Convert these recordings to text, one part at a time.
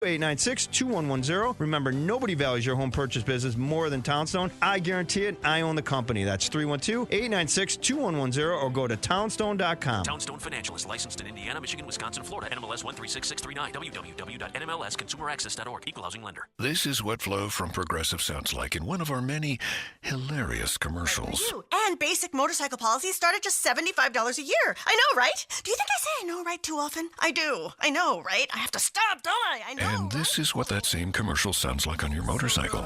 896-2110. Remember, nobody values your home purchase business more than Townstone. I guarantee it. I own the company. That's 312-896-2110 or go to townstone.com. Townstone Financial is licensed in Indiana, Michigan, Wisconsin, Florida. NMLS 136639. www.nmlsconsumeraccess.org. Equal housing lender. This is what Flo from Progressive sounds like in one of our many hilarious commercials. And basic motorcycle policies start at just $75 a year. I know, right? Do you think I say I know right too often? I do. I know, right? I have to stop, don't I? I know. And this is what that same commercial sounds like on your motorcycle.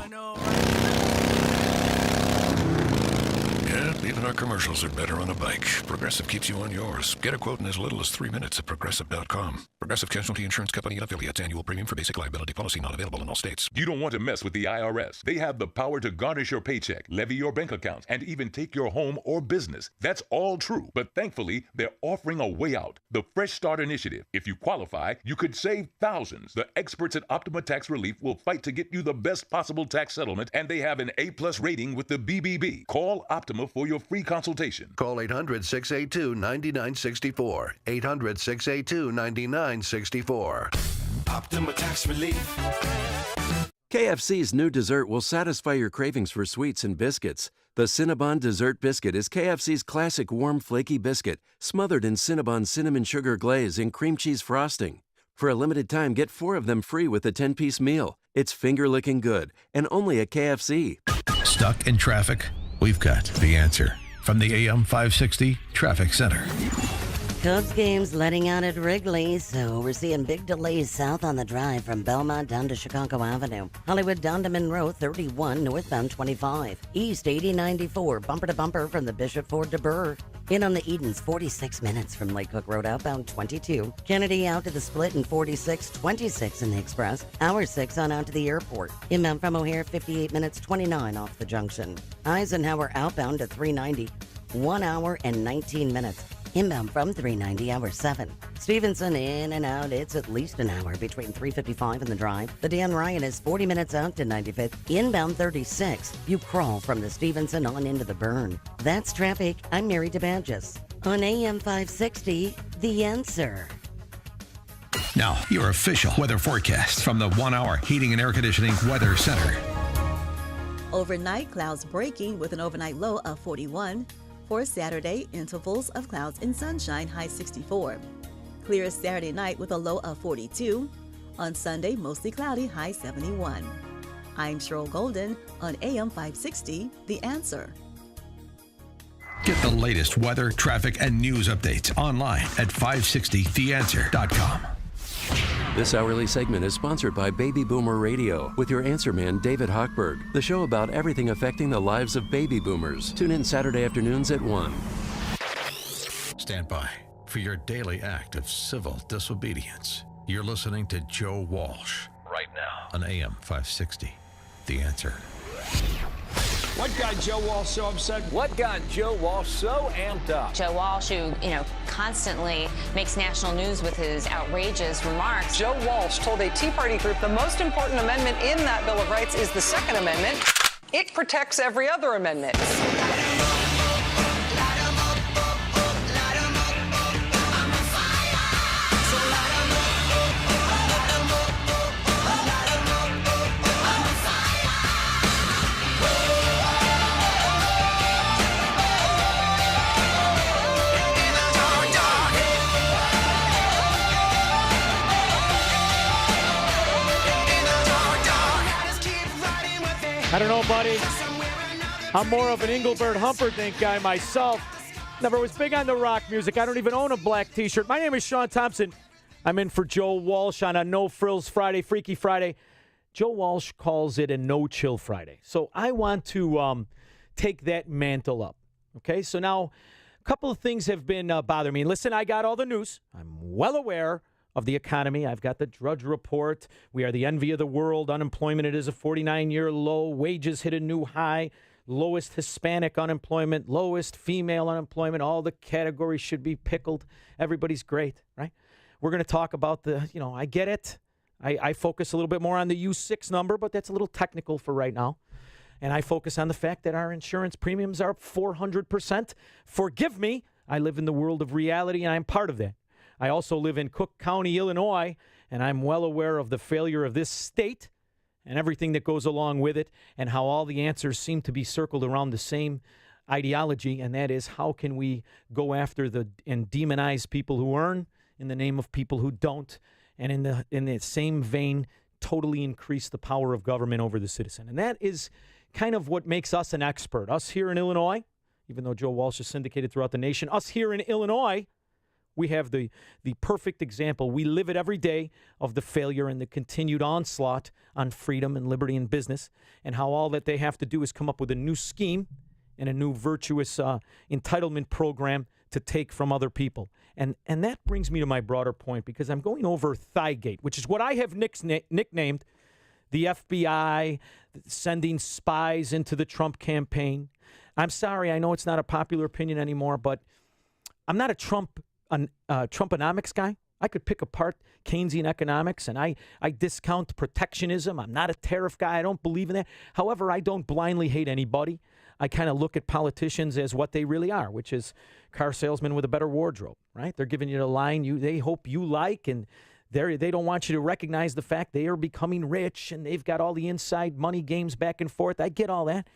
Yeah, even our commercials are better on a bike. Progressive keeps you on yours. Get a quote in as little as 3 minutes at Progressive.com. Progressive Casualty Insurance Company and affiliates. Annual premium for basic liability policy not available in all states. You don't want to mess with the IRS. They have the power to garnish your paycheck, levy your bank accounts, and even take your home or business. That's all true. But thankfully, they're offering a way out. The Fresh Start Initiative. If you qualify, you could save thousands. The experts at Optima Tax Relief will fight to get you the best possible tax settlement, and they have an A+ rating with the BBB. Call Optima for your free consultation. Call 800-682-9964. 800-682-9964. Optima Tax Relief. KFC's new dessert will satisfy your cravings for sweets and biscuits. The Cinnabon Dessert Biscuit is KFC's classic warm, flaky biscuit, smothered in Cinnabon cinnamon sugar glaze and cream cheese frosting. For a limited time, get 4 of them free with a 10-piece meal. It's finger-licking good, and only at KFC. Stuck in traffic? We've got the answer. From the AM 560 Traffic Center. Cubs games letting out at Wrigley, so we're seeing big delays south on the drive from Belmont down to Chicago Avenue. Hollywood down to Monroe, 31, northbound 25. East 80-94, bumper to bumper from the Bishop Ford to Burr. In on the Edens, 46 minutes from Lake Cook Road outbound 22. Kennedy out to the Split in 46, 26 in the Express. Hour 6 on out to the airport. Inbound from O'Hare, 58 minutes, 29 off the junction. Eisenhower outbound to 390, 1 hour and 19 minutes. Inbound from 390, hour 7. Stevenson in and out, it's at least an hour between 355 and the drive. The Dan Ryan is 40 minutes out to 95th. Inbound 36. You crawl from the Stevenson on into the Burn. That's traffic. I'm Mary DeBadges. On AM 560, The Answer. Now, your official weather forecast from the 1-hour Heating and Air Conditioning Weather Center. Overnight, clouds breaking with an overnight low of 41. For Saturday, intervals of clouds and sunshine, high 64. Clear Saturday night with a low of 42. On Sunday, mostly cloudy, high 71. I'm Cheryl Golden on AM 560, The Answer. Get the latest weather, traffic, and news updates online at 560theanswer.com. This hourly segment is sponsored by Baby Boomer Radio with your answer man, David Hochberg, the show about everything affecting the lives of baby boomers. Tune in Saturday afternoons at 1. Stand by for your daily act of civil disobedience. You're listening to Joe Walsh right now on AM 560, The Answer. What got Joe Walsh so upset? What got Joe Walsh so amped up? Joe Walsh, who, constantly makes national news with his outrageous remarks. Joe Walsh told a Tea Party group the most important amendment in that Bill of Rights is the Second Amendment. It protects every other amendment. I don't know, buddy. I'm more of an Engelbert Humperdinck guy myself. Never was big on the rock music. I don't even own a black T-shirt. My name is Sean Thompson. I'm in for Joe Walsh on a No Frills Friday, Freaky Friday. Joe Walsh calls it a No Chill Friday. So I want to take that mantle up. Okay, so now a couple of things have been bothering me. Listen, I got all the news. I'm well aware of the economy. I've got the Drudge Report. We are the envy of the world. Unemployment, it is a 49-year low. Wages hit a new high. Lowest Hispanic unemployment, lowest female unemployment. All the categories should be pickled. Everybody's great, right? We're going to talk about I get it. I focus a little bit more on the U6 number, but that's a little technical for right now. And I focus on the fact that our insurance premiums are up 400%. Forgive me. I live in the world of reality, and I'm part of that. I also live in Cook County, Illinois, and I'm well aware of the failure of this state and everything that goes along with it, and how all the answers seem to be circled around the same ideology, and that is, how can we go after and demonize people who earn in the name of people who don't, and in the same vein, totally increase the power of government over the citizen. And that is kind of what makes us an expert. Us here in Illinois, even though Joe Walsh is syndicated throughout the nation, us here in Illinois, we have the perfect example. We live it every day of the failure and the continued onslaught on freedom and liberty and business, and how all that they have to do is come up with a new scheme and a new virtuous entitlement program to take from other people. And that brings me to my broader point, because I'm going over TtHE, which is what I have nicknamed the FBI sending spies into the Trump campaign. I'm sorry, I know it's not a popular opinion anymore, but I'm not a Trumponomics guy. I could pick apart Keynesian economics, and I discount protectionism. I'm not a tariff guy. I don't believe in that. However, I don't blindly hate anybody. I kind of look at politicians as what they really are, which is car salesmen with a better wardrobe, right? They're giving you the line they hope you like, and they don't want you to recognize the fact they are becoming rich, and they've got all the inside money games back and forth. I get all that.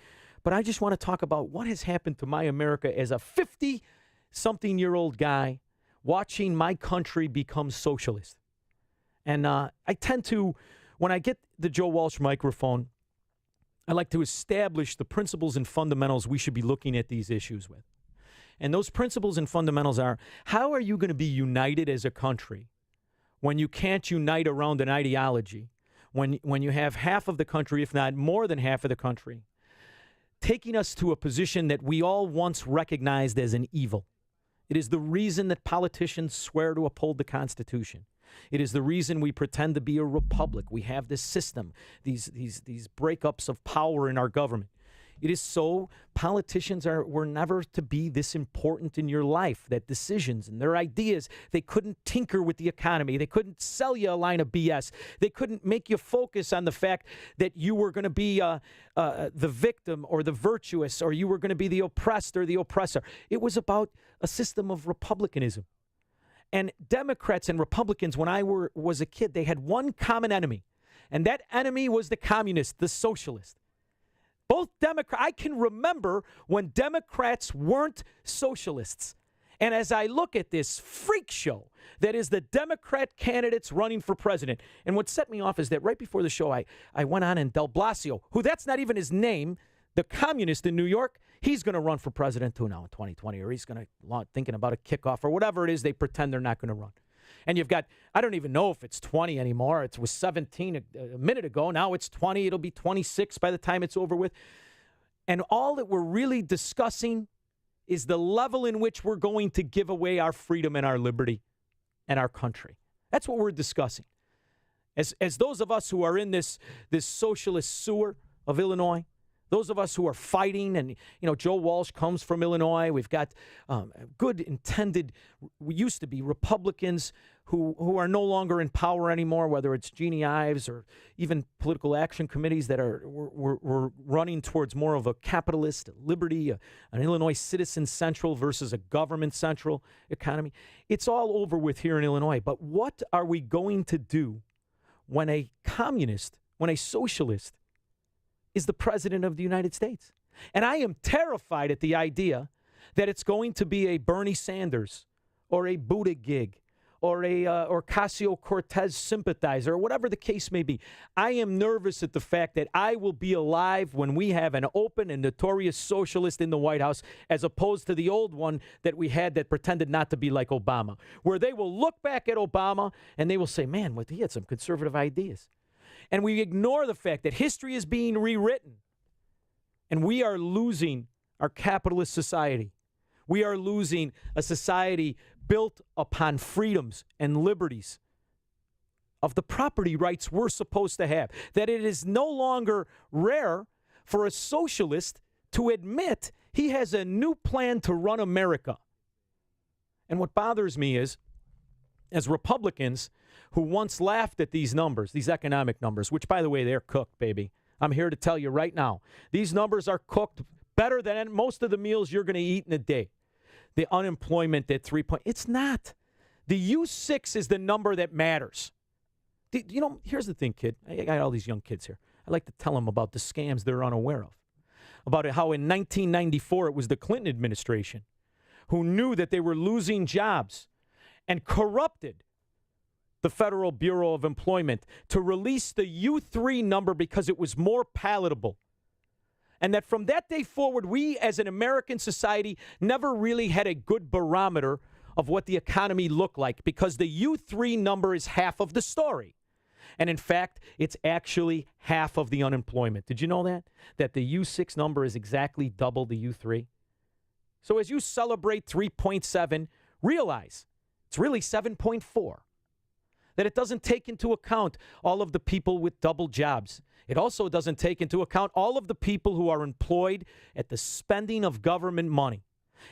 But I just want to talk about what has happened to my America as a 50-something-year-old guy watching my country become socialist. And I tend to, when I get the Joe Walsh microphone, I like to establish the principles and fundamentals we should be looking at these issues with. And those principles and fundamentals are, how are you going to be united as a country when you can't unite around an ideology, when you have half of the country, if not more than half of the country, taking us to a position that we all once recognized as an evil? It is the reason that politicians swear to uphold the Constitution. It is the reason we pretend to be a republic. We have this system, these breakups of power in our government. It is so politicians were never to be this important in your life, that decisions and their ideas, they couldn't tinker with the economy. They couldn't sell you a line of BS. They couldn't make you focus on the fact that you were going to be the victim or the virtuous, or you were going to be the oppressed or the oppressor. It was about a system of republicanism. And Democrats and Republicans, when I was a kid, they had one common enemy, and that enemy was the communist, the socialist. Both Democrats, I can remember when Democrats weren't socialists. And as I look at this freak show that is the Democrat candidates running for president, and what set me off is that right before the show, I went on, and Del Blasio, who that's not even his name, the communist in New York, he's going to run for president too now in 2020, or he's going to thinking about a kickoff or whatever it is they pretend they're not going to run. And you've got, I don't even know if it's 20 anymore. It was 17 a minute ago. Now it's 20. It'll be 26 by the time it's over with. And all that we're really discussing is the level in which we're going to give away our freedom and our liberty and our country. That's what we're discussing. As those of us who are in this socialist sewer of Illinois, those of us who are fighting, and, Joe Walsh comes from Illinois. We've got good intended, we used to be Republicans who are no longer in power anymore, whether it's Jeannie Ives or even political action committees that we're running towards more of a capitalist, liberty, an Illinois citizen central versus a government central economy. It's all over with here in Illinois. But what are we going to do when a communist, when a socialist is the president of the United States? And I am terrified at the idea that it's going to be a Bernie Sanders or a Buttigieg or a Ocasio-Cortez sympathizer, or whatever the case may be. I am nervous at the fact that I will be alive when we have an open and notorious socialist in the White House, as opposed to the old one that we had that pretended not to be like Obama, where they will look back at Obama and they will say, man, he had some conservative ideas. And we ignore the fact that history is being rewritten, and we are losing our capitalist society. We are losing a society built upon freedoms and liberties of the property rights we're supposed to have. That it is no longer rare for a socialist to admit he has a new plan to run America. And what bothers me is, as Republicans who once laughed at these numbers, these economic numbers, which, by the way, they're cooked, baby. I'm here to tell you right now, these numbers are cooked better than most of the meals you're going to eat in a day. The unemployment at 3 point, it's not. The U6 is the number that matters. Here's the thing, kid. I got all these young kids here. I like to tell them about the scams they're unaware of. About how in 1994 it was the Clinton administration who knew that they were losing jobs and corrupted the Federal Bureau of Employment to release the U3 number because it was more palatable. And that from that day forward, we as an American society never really had a good barometer of what the economy looked like because the U3 number is half of the story. And in fact, it's actually half of the unemployment. Did you know that? That the U6 number is exactly double the U3? So as you celebrate 3.7, realize it's really 7.4. That it doesn't take into account all of the people with double jobs. It also doesn't take into account all of the people who are employed at the spending of government money.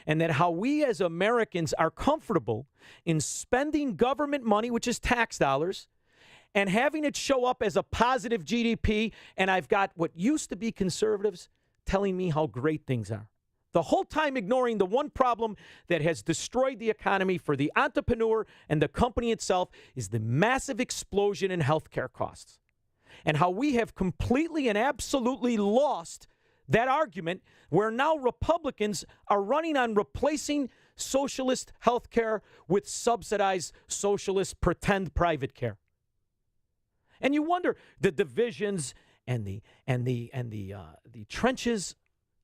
And that how we as Americans are comfortable in spending government money, which is tax dollars, and having it show up as a positive GDP, and I've got what used to be conservatives telling me how great things are. The whole time ignoring the one problem that has destroyed the economy for the entrepreneur and the company itself is the massive explosion in healthcare costs. And how we have completely and absolutely lost that argument where now Republicans are running on replacing socialist healthcare with subsidized socialist pretend private care. And you wonder the divisions and the trenches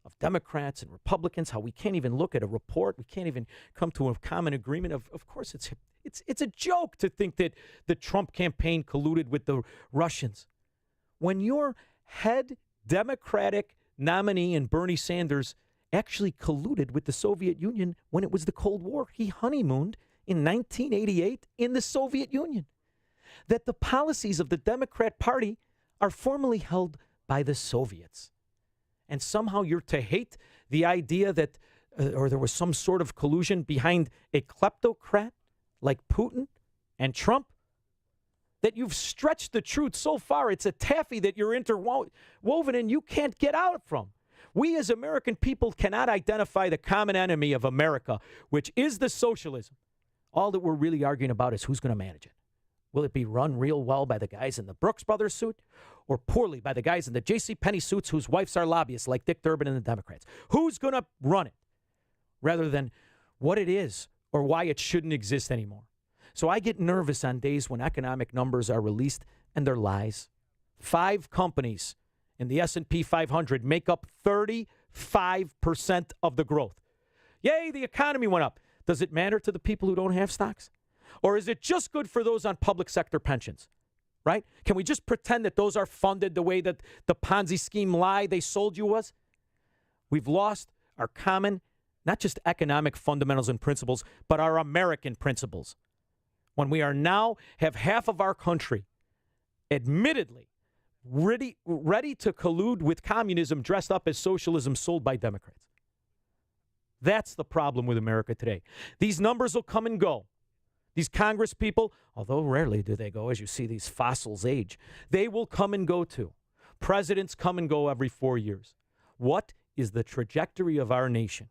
of Democrats and Republicans, how we can't even look at a report, we can't even come to a common agreement. Of course, it's a joke to think that the Trump campaign colluded with the Russians. When your head Democratic nominee and Bernie Sanders actually colluded with the Soviet Union when it was the Cold War, he honeymooned in 1988 in the Soviet Union. That the policies of the Democrat Party are formally held by the Soviets. And somehow you're to hate the idea that or there was some sort of collusion behind a kleptocrat like Putin and Trump, that you've stretched the truth so far, it's a taffy that you're interwoven and you can't get out from. We as American people cannot identify the common enemy of America, which is the socialism. All that we're really arguing about is who's going to manage it. Will it be run real well by the guys in the Brooks Brothers suit or poorly by the guys in the J.C. Penney suits whose wives are lobbyists like Dick Durbin and the Democrats? Who's going to run it rather than what it is or why it shouldn't exist anymore? So I get nervous on days when economic numbers are released and they're lies. 5 companies in the S&P 500 make up 35% of the growth. Yay, the economy went up. Does it matter to the people who don't have stocks? Or is it just good for those on public sector pensions, right? Can we just pretend that those are funded the way that the Ponzi scheme lie they sold you was? We've lost our common, not just economic fundamentals and principles, but our American principles. When we are now have half of our country, admittedly, ready to collude with communism dressed up as socialism sold by Democrats. That's the problem with America today. These numbers will come and go. These Congress people, although rarely do they go, as you see these fossils age, they will come and go too. Presidents come and go every 4 years. What is the trajectory of our nation?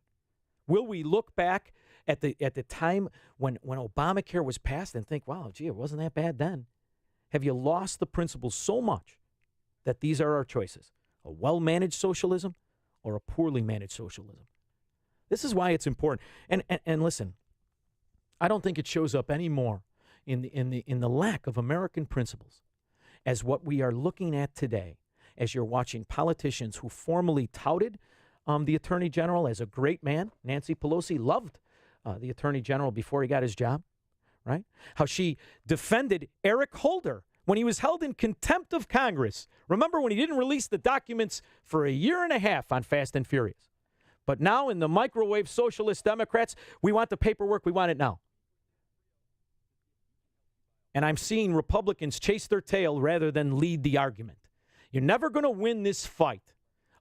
Will we look back at the time when Obamacare was passed and think, wow, gee, it wasn't that bad then? Have you lost the principles so much that these are our choices? A well-managed socialism or a poorly managed socialism? This is why it's important. And listen, I don't think it shows up anymore in the lack of American principles as what we are looking at today, as you're watching politicians who formally touted the Attorney General as a great man. Nancy Pelosi loved the Attorney General before he got his job, right? How she defended Eric Holder when he was held in contempt of Congress. Remember when he didn't release the documents for a year and a half on Fast and Furious? But now in the microwave socialist Democrats, we want the paperwork, we want it now. And I'm seeing Republicans chase their tail rather than lead the argument. You're never going to win this fight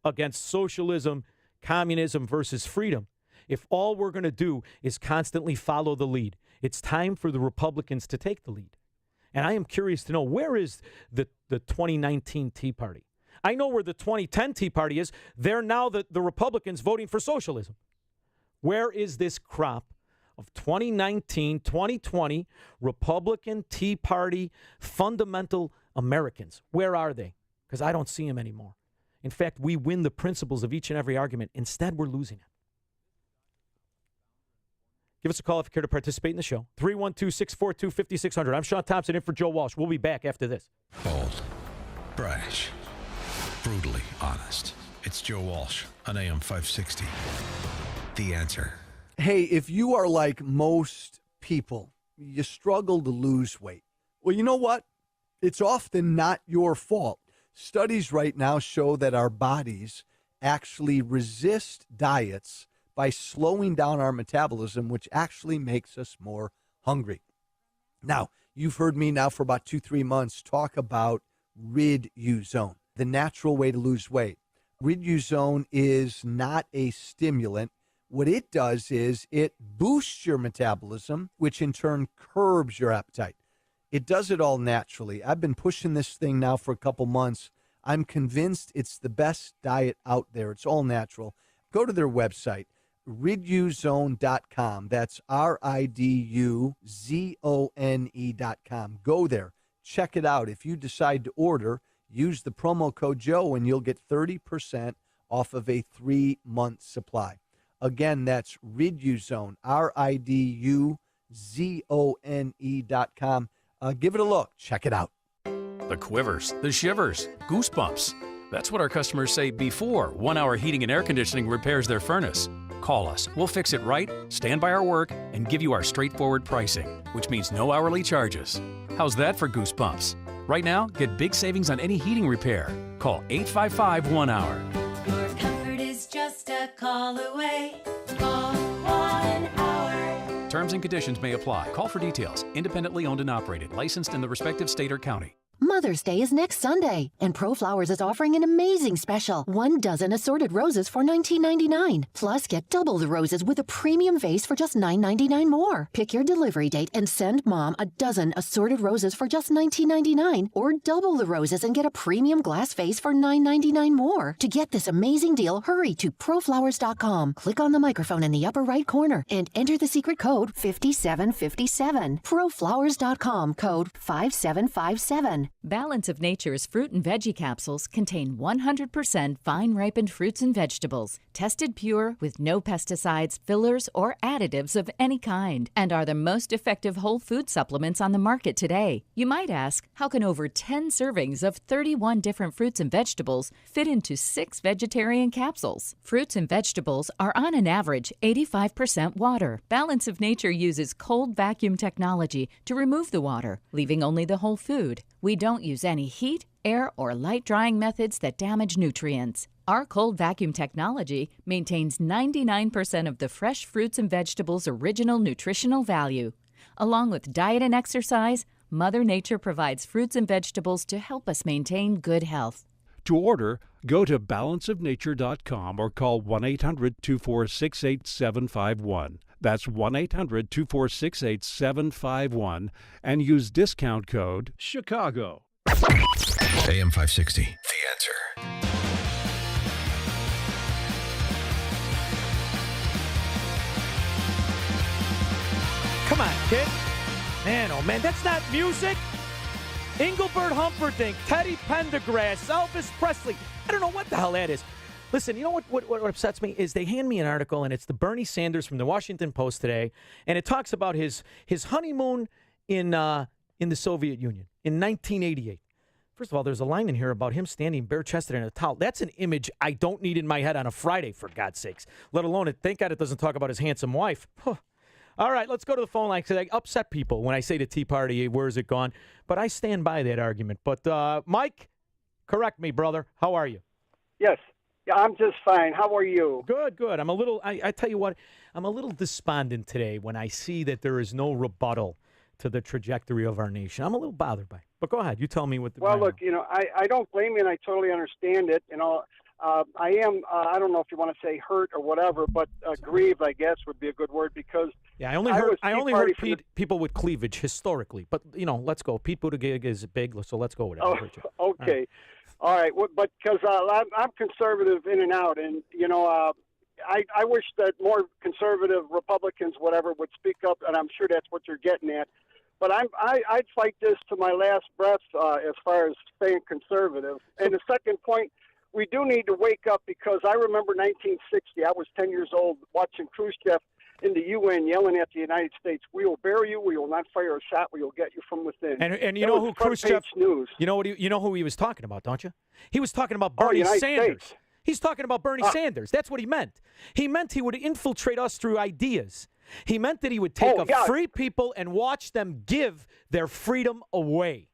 against socialism, communism versus freedom if all we're going to do is constantly follow the lead. It's time for the Republicans to take the lead. And I am curious to know, where is the 2019 Tea Party? I know where the 2010 Tea Party is. They're now the Republicans voting for socialism. Where is this crop of 2019, 2020 Republican Tea Party fundamental Americans. Where are they? Because I don't see them anymore. In fact, we win the principles of each and every argument. Instead, we're losing it. Give us a call if you care to participate in the show. 312-642-5600. I'm Sean Thompson in for Joe Walsh. We'll be back after this. Bold, brash, brutally honest. It's Joe Walsh on AM 560. The Answer. Hey, if you are like most people, you struggle to lose weight. Well, you know what? It's often not your fault. Studies right now show that our bodies actually resist diets by slowing down our metabolism, which actually makes us more hungry. Now, you've heard me now for about 2-3 months talk about Rid-U-Zone, the natural way to lose weight. Rid-U-Zone is not a stimulant. What it does is it boosts your metabolism, which in turn curbs your appetite. It does it all naturally. I've been pushing this thing now for a couple months. I'm convinced it's the best diet out there. It's all natural. Go to their website, riduzone.com. That's RIDUZONE.com. Go there. Check it out. If you decide to order, use the promo code Joe and you'll get 30% off of a 3-month supply. Again, that's Rid-U-Zone, RIDUZONE.com. Give it a look. Check it out. The quivers, the shivers, goosebumps. That's what our customers say before 1 Hour Heating and Air Conditioning repairs their furnace. Call us. We'll fix it right, stand by our work, and give you our straightforward pricing, which means no hourly charges. How's that for goosebumps? Right now, get big savings on any heating repair. Call 855-1-HOUR. Your comfort is just a call away. Call 1 Hour. Terms and conditions may apply. Call for details. Independently owned and operated. Licensed in the respective state or county. Mother's Day is next Sunday, and ProFlowers is offering an amazing special. 1 dozen assorted roses for $19.99. Plus, get double the roses with a premium vase for just $9.99 more. Pick your delivery date and send Mom a dozen assorted roses for just $19.99, or double the roses and get a premium glass vase for $9.99 more. To get this amazing deal, hurry to proflowers.com. Click on the microphone in the upper right corner and enter the secret code 5757. Proflowers.com, code 5757. Balance of Nature's fruit and veggie capsules contain 100% vine-ripened fruits and vegetables, tested pure with no pesticides, fillers, or additives of any kind, and are the most effective whole food supplements on the market today. You might ask, how can over 10 servings of 31 different fruits and vegetables fit into 6 vegetarian capsules? Fruits and vegetables are on an average 85% water. Balance of Nature uses cold vacuum technology to remove the water, leaving only the whole food. We don't use any heat, air, or light drying methods that damage nutrients. Our cold vacuum technology maintains 99% of the fresh fruits and vegetables' original nutritional value. Along with diet and exercise, Mother Nature provides fruits and vegetables to help us maintain good health. To order, go to balanceofnature.com or call 1-800-246-8751. That's 1-800-246-8751 and use discount code CHICAGO. AM 560. The Answer. Come on, kid. Man, oh man, that's not music. Engelbert Humperdinck, Teddy Pendergrass, Elvis Presley. I don't know what the hell that is. Listen, you know what upsets me is they hand me an article, and it's the Bernie Sanders from the Washington Post today, and it talks about his honeymoon in the Soviet Union in 1988. First of all, there's a line in here about him standing bare-chested in a towel. That's an image I don't need in my head on a Friday, for God's sakes, let alone thank God it doesn't talk about his handsome wife. All right, let's go to the phone line because I upset people when I say the Tea Party, where is it gone? But I stand by that argument. But, Mike, correct me, brother. How are you? Yes. Yeah, I'm just fine. How are you? Good. I'm a little, I tell you what, I'm a little despondent today when I see that there is no rebuttal to the trajectory of our nation. I'm a little bothered by it. But go ahead. You tell me what the... Well, look, I don't blame you, and I totally understand it. I am, I don't know if you want to say hurt or whatever, but grieved, I guess, would be a good word because... Yeah, I only heard people with cleavage historically. But, let's go. Pete Buttigieg is big, so let's go with it. Oh, okay. All right, but because I'm conservative in and out, and I wish that more conservative Republicans, whatever, would speak up, and I'm sure that's what you're getting at. But I'd fight this to my last breath as far as staying conservative. And the second point, we do need to wake up, because I remember 1960. I was 10 years old watching Khrushchev in the UN yelling at the United States, "We will bury you. We will not fire a shot. We will get you from within." And you know who Khrushchev? News. You know who he was talking about, don't you? He was talking about Bernie United Sanders. States. He's talking about Bernie Sanders. That's what he meant. He meant he would infiltrate us through ideas. He meant that he would take free people and watch them give their freedom away.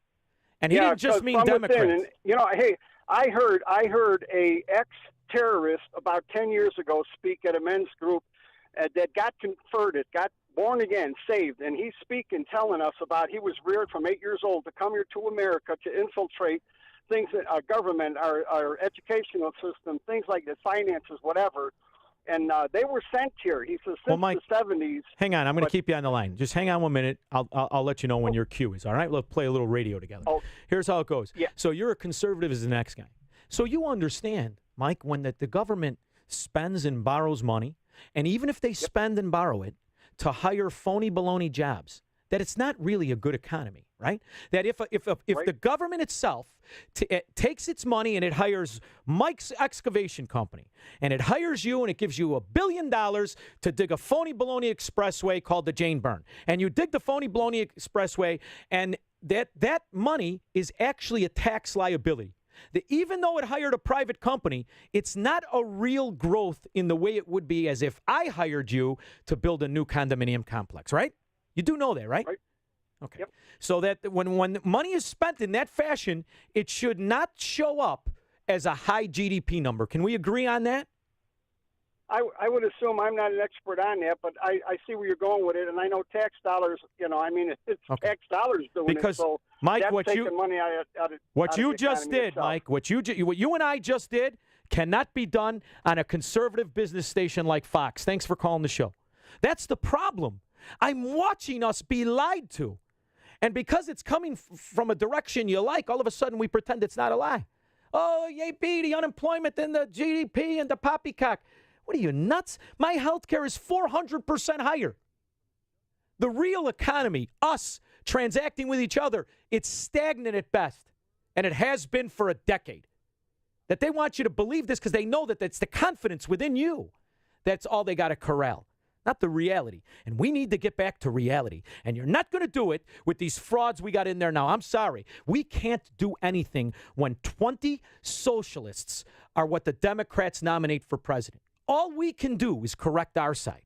And he didn't just mean Democrats. And, hey, I heard a ex-terrorist about 10 years ago speak at a men's group that got converted, got born again, saved, and he's speaking, telling us about he was reared from 8 years old to come here to America to infiltrate things that our government, our educational system, things like the finances, whatever. And they were sent here. He says since Mike, the 70s. Hang on, I'm going to keep you on the line. Just hang on 1 minute. I'll let you know when your cue is. All right, we'll play a little radio together. Oh. Here's how it goes. Yeah. So you're a conservative as the next guy. So you understand, Mike, when the government spends and borrows money, and even if they spend and borrow it to hire phony baloney jobs, that it's not really a good economy, right? That if the government itself takes its money and it hires Mike's excavation company, and it hires you and it gives you $1 billion to dig a phony baloney expressway called the Jane Byrne, and you dig the phony baloney expressway, and that money is actually a tax liability. That even though it hired a private company, it's not a real growth in the way it would be as if I hired you to build a new condominium complex, right? You do know that, right? Right. Okay. Yep. So that when money is spent in that fashion, it should not show up as a high GDP number. Can we agree on that? I would assume, I'm not an expert on that, but I see where you're going with it, and I know tax dollars. It's tax dollars doing because, it. So Mike, that's what taking you money out of what you the just economy did, itself. Mike, what you and I just did cannot be done on a conservative business station like Fox. Thanks for calling the show. That's the problem. I'm watching us be lied to. And because it's coming from a direction you like, all of a sudden we pretend it's not a lie. Oh, yippee, the unemployment and the GDP and the poppycock. What are you, nuts? My health care is 400% higher. The real economy, us transacting with each other, it's stagnant at best. And it has been for a decade. That they want you to believe this because they know that that's the confidence within you. That's all they got to corral. Not the reality. And we need to get back to reality. And you're not going to do it with these frauds we got in there now. I'm sorry. We can't do anything when 20 socialists are what the Democrats nominate for president. All we can do is correct our side.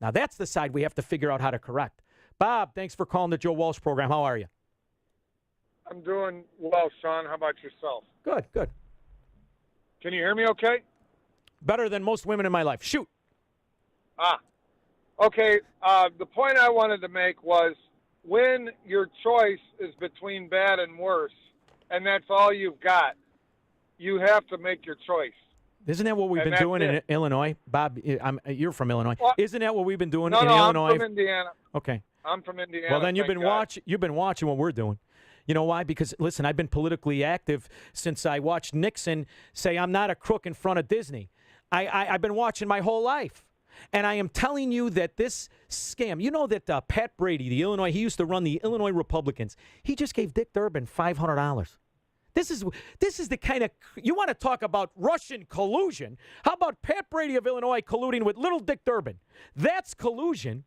Now, that's the side we have to figure out how to correct. Bob, thanks for calling the Joe Walsh program. How are you? I'm doing well, Sean. How about yourself? Good, good. Can you hear me okay? Better than most women in my life. Shoot. Okay. The point I wanted to make was when your choice is between bad and worse, and that's all you've got, you have to make your choice. Isn't that what we've been doing in Illinois? Bob, you're from Illinois. Well, Isn't that what we've been doing no, in Illinois? I'm from Indiana. Okay. I'm from Indiana. Well, then you've been watching what we're doing. You know why? Because, listen, I've been politically active since I watched Nixon say I'm not a crook in front of Disney. I've been watching my whole life. And I am telling you that this scam, you know that Pat Brady, he used to run the Illinois Republicans. He just gave Dick Durbin $500. This is the kind of, you want to talk about Russian collusion. How about Pat Brady of Illinois colluding with little Dick Durbin? That's collusion.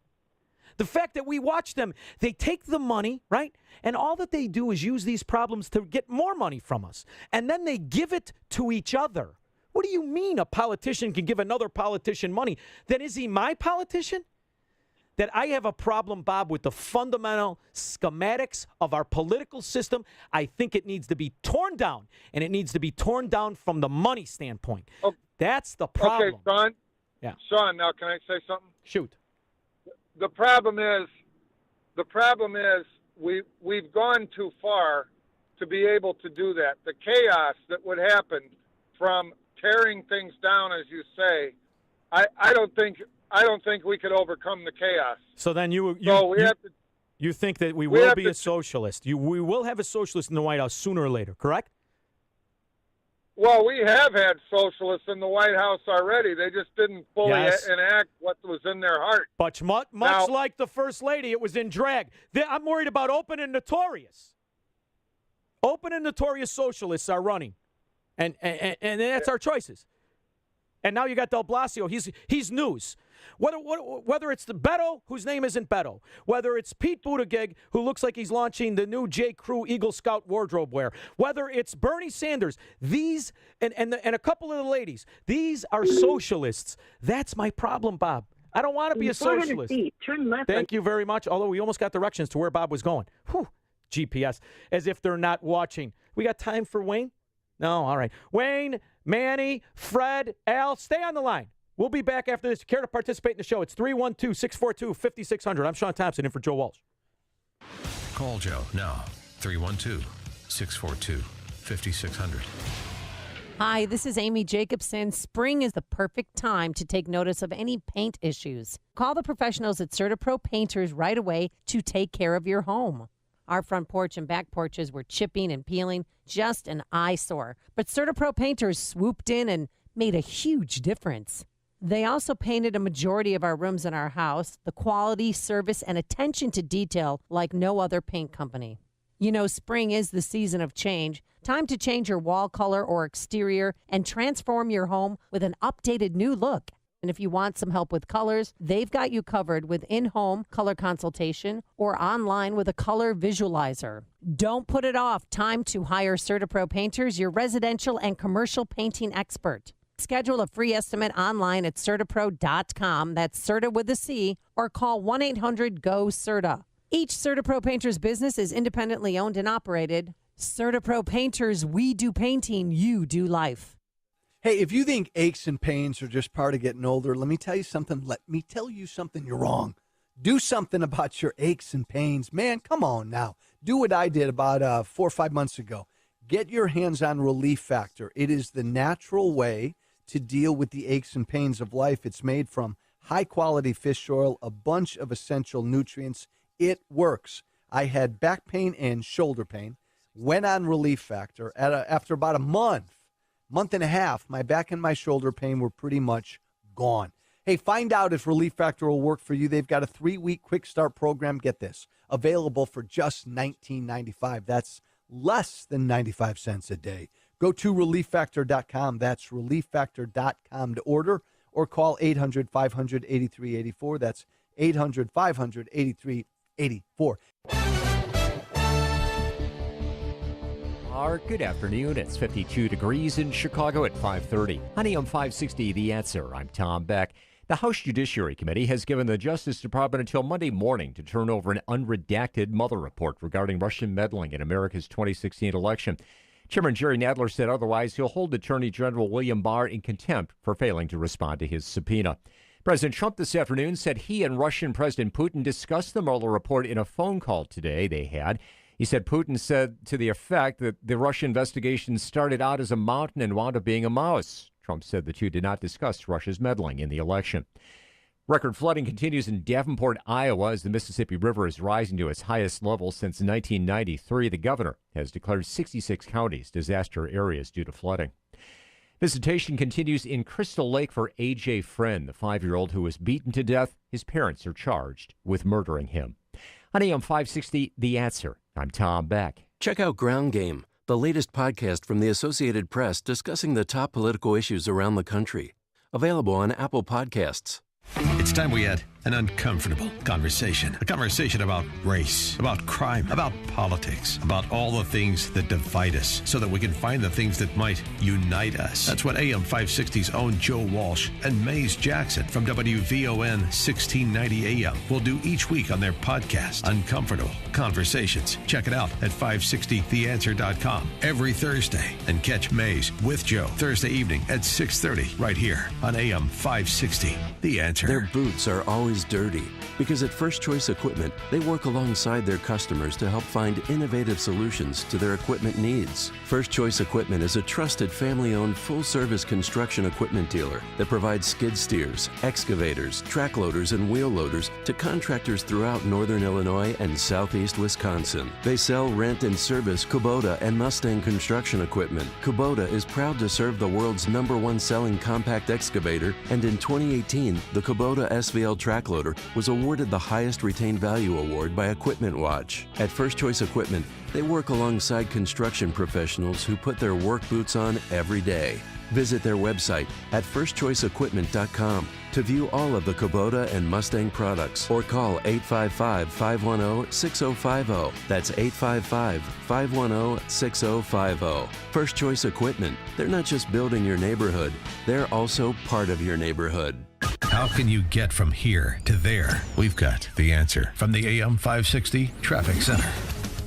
The fact that we watch them, they take the money, right? And all that they do is use these problems to get more money from us. And then they give it to each other. What do you mean a politician can give another politician money? Then is he my politician? That I have a problem, Bob, with the fundamental schematics of our political system. I think it needs to be torn down, and it needs to be torn down from the money standpoint. Oh, that's the problem. Okay, Sean. Yeah. Sean, now can I say something? Shoot. The problem is we've gone too far to be able to do that. The chaos that would happen from tearing things down, as you say, I don't think we could overcome the chaos. So then you think that we will be a socialist. We will have a socialist in the White House sooner or later, correct? Well, we have had socialists in the White House already. They just didn't fully enact what was in their heart. But much like the First Lady, it was in drag. I'm worried about open and notorious. Open and notorious socialists are running. And that's our choices. And now you got Del Blasio. He's news. Whether it's the Beto, whose name isn't Beto, whether it's Pete Buttigieg, who looks like he's launching the new J. Crew Eagle Scout wardrobe wear, whether it's Bernie Sanders, these and a couple of the ladies, these are socialists. That's my problem, Bob. I don't want to be a socialist. Turn left. Thank you very much. Although we almost got directions to where Bob was going. Whew. GPS, as if they're not watching. We got time for Wayne? No, all right. Wayne, Manny, Fred, Al, stay on the line. We'll be back after this. Care to participate in the show? It's 312-642-5600. I'm Sean Thompson in for Joe Walsh. Call Joe now. 312-642-5600. Hi, this is Amy Jacobson. Spring is the perfect time to take notice of any paint issues. Call the professionals at CertaPro Painters right away to take care of your home. Our front porch and back porches were chipping and peeling, just an eyesore. But CertaPro Painters swooped in and made a huge difference. They also painted a majority of our rooms in our house, the quality, service, and attention to detail like no other paint company. You know, spring is the season of change. Time to change your wall color or exterior and transform your home with an updated new look. And if you want some help with colors, they've got you covered with in-home color consultation or online with a color visualizer. Don't put it off. Time to hire CertaPro Painters, your residential and commercial painting expert. Schedule a free estimate online at CertaPro.com. That's Certa with a C, or call 1-800-GO-CERTA. Each CertaPro Painters business is independently owned and operated. CertaPro Painters, we do painting, you do life. Hey, if you think aches and pains are just part of getting older, let me tell you something. You're wrong. Do something about your aches and pains. Man, come on now. Do what I did about 4 or 5 months ago. Get your hands on Relief Factor. It is the natural way to deal with the aches and pains of life. It's made from high-quality fish oil, a bunch of essential nutrients. It works. I had back pain and shoulder pain, went on Relief Factor. After about a month and a half, my back and my shoulder pain were pretty much gone. Hey, find out if Relief Factor will work for you. They've got a 3-week quick start program. Get this, available for just $19.95. That's less than 95 cents a day. Go to ReliefFactor.com. That's ReliefFactor.com to order, or call 800-500-8384. That's 800-500-8384. Good afternoon. It's 52 degrees in Chicago at 5:30. On AM 560, The Answer. I'm Tom Beck. The House Judiciary Committee has given the Justice Department until Monday morning to turn over an unredacted Mueller report regarding Russian meddling in America's 2016 election. Chairman Jerry Nadler said otherwise he'll hold Attorney General William Barr in contempt for failing to respond to his subpoena. President Trump this afternoon said he and Russian President Putin discussed the Mueller report in a phone call today they had. He said Putin said to the effect that the Russia investigation started out as a mountain and wound up being a mouse. Trump said the two did not discuss Russia's meddling in the election. Record flooding continues in Davenport, Iowa, as the Mississippi River is rising to its highest level since 1993. The governor has declared 66 counties disaster areas due to flooding. Visitation continues in Crystal Lake for A.J. Friend, the 5-year-old who was beaten to death. His parents are charged with murdering him. On AM 560, The Answer. I'm Tom Beck. Check out Ground Game, the latest podcast from the Associated Press discussing the top political issues around the country. Available on Apple Podcasts. It's time we had an uncomfortable conversation. A conversation about race, about crime, about politics, about all the things that divide us so that we can find the things that might unite us. That's what AM 560's own Joe Walsh and Maze Jackson from WVON 1690 AM will do each week on their podcast, Uncomfortable Conversations. Check it out at 560theanswer.com every Thursday and catch Maze with Joe Thursday evening at 6:30 right here on AM 560. The Answer. Their boots are always always dirty. Because at First Choice Equipment, they work alongside their customers to help find innovative solutions to their equipment needs. First Choice Equipment is a trusted family-owned full-service construction equipment dealer that provides skid steers, excavators, track loaders, and wheel loaders to contractors throughout northern Illinois and southeast Wisconsin. They sell, rent, and service Kubota and Mustang construction equipment. Kubota is proud to serve the world's #1 selling compact excavator, and in 2018, the Kubota SVL track loader was awarded the highest retained value award by Equipment Watch. At First Choice Equipment, they work alongside construction professionals who put their work boots on every day. Visit their website at firstchoiceequipment.com to view all of the Kubota and Mustang products, or call 855-510-6050. That's 855-510-6050. First Choice Equipment. They're not just building your neighborhood, they're also part of your neighborhood. How can you get from here to there? We've got the answer from the AM 560 Traffic Center.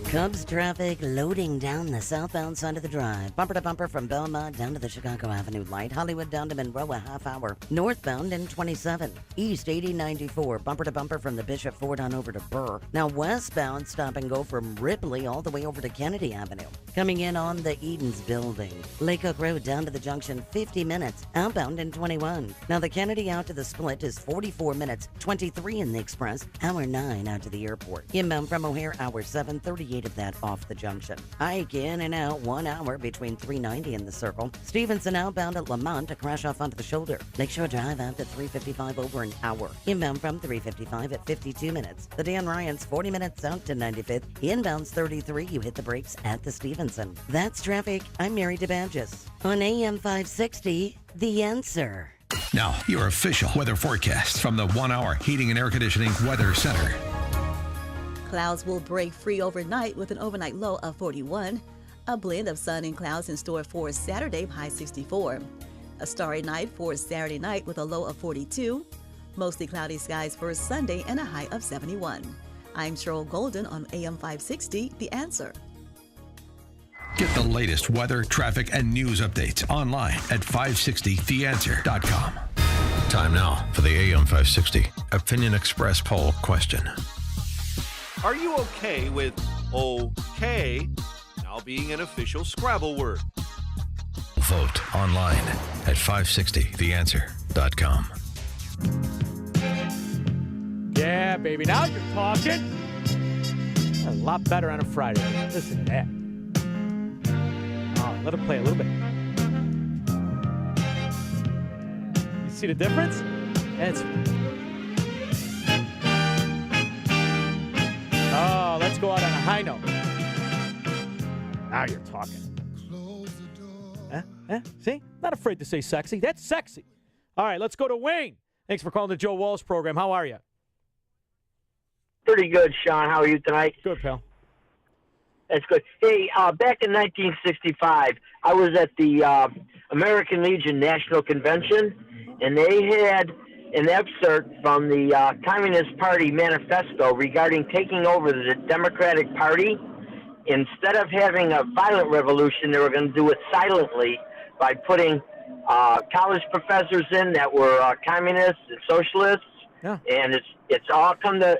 Cubs traffic loading down the southbound side of the drive. Bumper to bumper from Belmont down to the Chicago Avenue light. Hollywood down to Monroe a half hour. Northbound in 27. East 8094. Bumper to bumper from the Bishop Ford on over to Burr. Now westbound stop and go from Ripley all the way over to Kennedy Avenue. Coming in on the Edens building. Lake Oak Road down to the junction 50 minutes. Outbound in 21. Now the Kennedy out to the split is 44 minutes. 23 in the express. Hour 9 out to the airport. Inbound from O'Hare hour 7. 38 of that off the junction. Ike in and out 1 hour between 390 and the Circle. Stevenson outbound at Lamont to crash off onto the shoulder. Lakeshore Drive out to 355 over an hour. Inbound from 355 at 52 minutes. The Dan Ryan's 40 minutes out to 95th. Inbound's 33. You hit the brakes at the Stevenson. That's traffic. I'm Mary DeBantis. On AM 560, The Answer. Now, your official weather forecast from the 1 Hour Heating and Air Conditioning Weather Center. Clouds will break free overnight with an overnight low of 41. A blend of sun and clouds in store for Saturday, high 64. A starry night for Saturday night with a low of 42. Mostly cloudy skies for Sunday and a high of 71. I'm Cheryl Golden on AM 560, The Answer. Get the latest weather, traffic, and news updates online at 560theanswer.com. Time now for the AM 560 Opinion Express poll question. Are you okay with okay now being an official Scrabble word? Vote online at 560theanswer.com. Yeah, baby. Now you're talking. A lot better on a Friday. Listen to that. Oh, let it play a little bit. You see the difference? It's... Oh, let's go out on a high note. Now you're talking. See? Not afraid to say sexy. That's sexy. All right, let's go to Wayne. Thanks for calling the Joe Walsh program. How are you? Pretty good, Sean. How are you tonight? Good, pal. That's good. Hey, back in 1965, I was at the American Legion National Convention, and they had an excerpt from the Communist Party manifesto regarding taking over the Democratic Party. Instead of having a violent revolution, they were going to do it silently by putting college professors in that were communists and socialists. Yeah. And it's all come to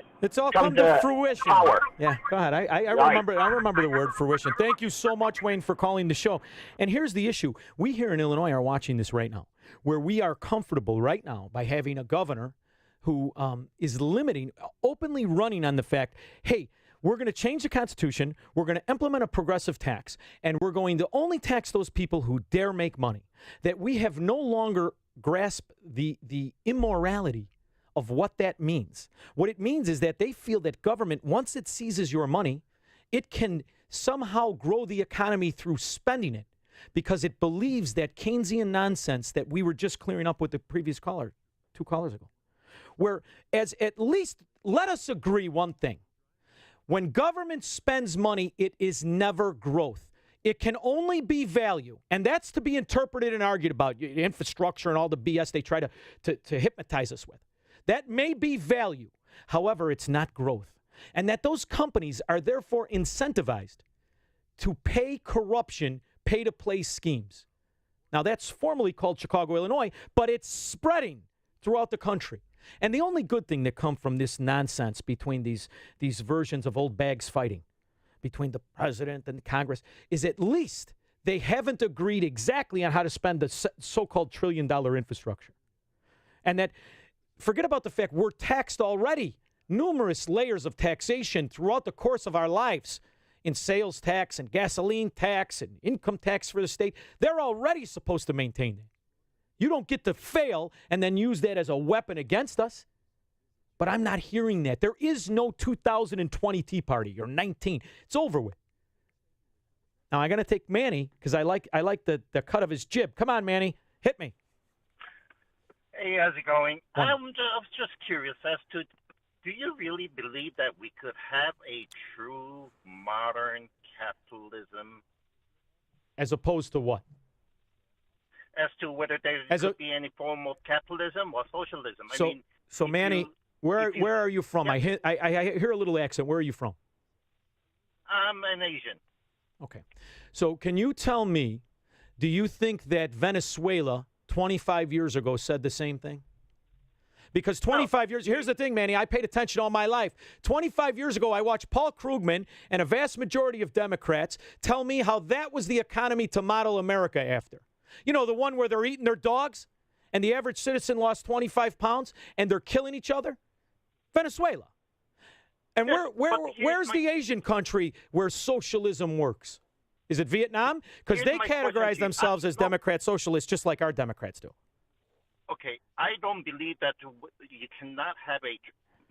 fruition. Power. Yeah, go ahead. I remember the word fruition. Thank you so much, Wayne, for calling the show. And here's the issue: we here in Illinois are watching this right now, where we are comfortable right now by having a governor who is openly running on the fact, hey, we're going to change the Constitution, we're going to implement a progressive tax, and we're going to only tax those people who dare make money. That we have no longer grasped the immorality of what that means. What it means is that they feel that government, once it seizes your money, it can somehow grow the economy through spending it, because it believes that Keynesian nonsense that we were just clearing up with the previous caller, 2 callers ago. Whereas at least let us agree one thing. When government spends money, it is never growth. It can only be value, and that's to be interpreted and argued about, infrastructure and all the BS they try to hypnotize us with. That may be value. However, it's not growth. And that those companies are therefore incentivized to pay corruption, pay-to-play schemes. Now, that's formally called Chicago, Illinois, but it's spreading throughout the country. And the only good thing that come from this nonsense between these versions of old bags fighting between the president and the Congress is at least they haven't agreed exactly on how to spend the so-called $1 trillion infrastructure. And that, forget about the fact we're taxed already. Numerous layers of taxation throughout the course of our lives in sales tax and gasoline tax and income tax for the state. They're already supposed to maintain that. You don't get to fail and then use that as a weapon against us. But I'm not hearing that. There is no 2020 Tea Party or 19. It's over with. Now I got to take Manny because I like the cut of his jib. Come on, Manny, hit me. Hey, how's it going? I was just curious as to, do you really believe that we could have a true modern capitalism? As opposed to what? As to whether there could be any form of capitalism or socialism. So Manny, where are you from? Yeah. I hear a little accent. Where are you from? I'm an Asian. Okay. So can you tell me, do you think that Venezuela 25 years ago said the same thing? Because 25 years, here's the thing, Manny, I paid attention all my life. 25 years ago, I watched Paul Krugman and a vast majority of Democrats tell me how that was the economy to model America after. You know, the one where they're eating their dogs and the average citizen lost 25 pounds and they're killing each other? Venezuela. And where's the Asian country where socialism works? Is it Vietnam? Because they categorize themselves as Democrat socialists just like our Democrats do. Okay, I don't believe that you cannot have a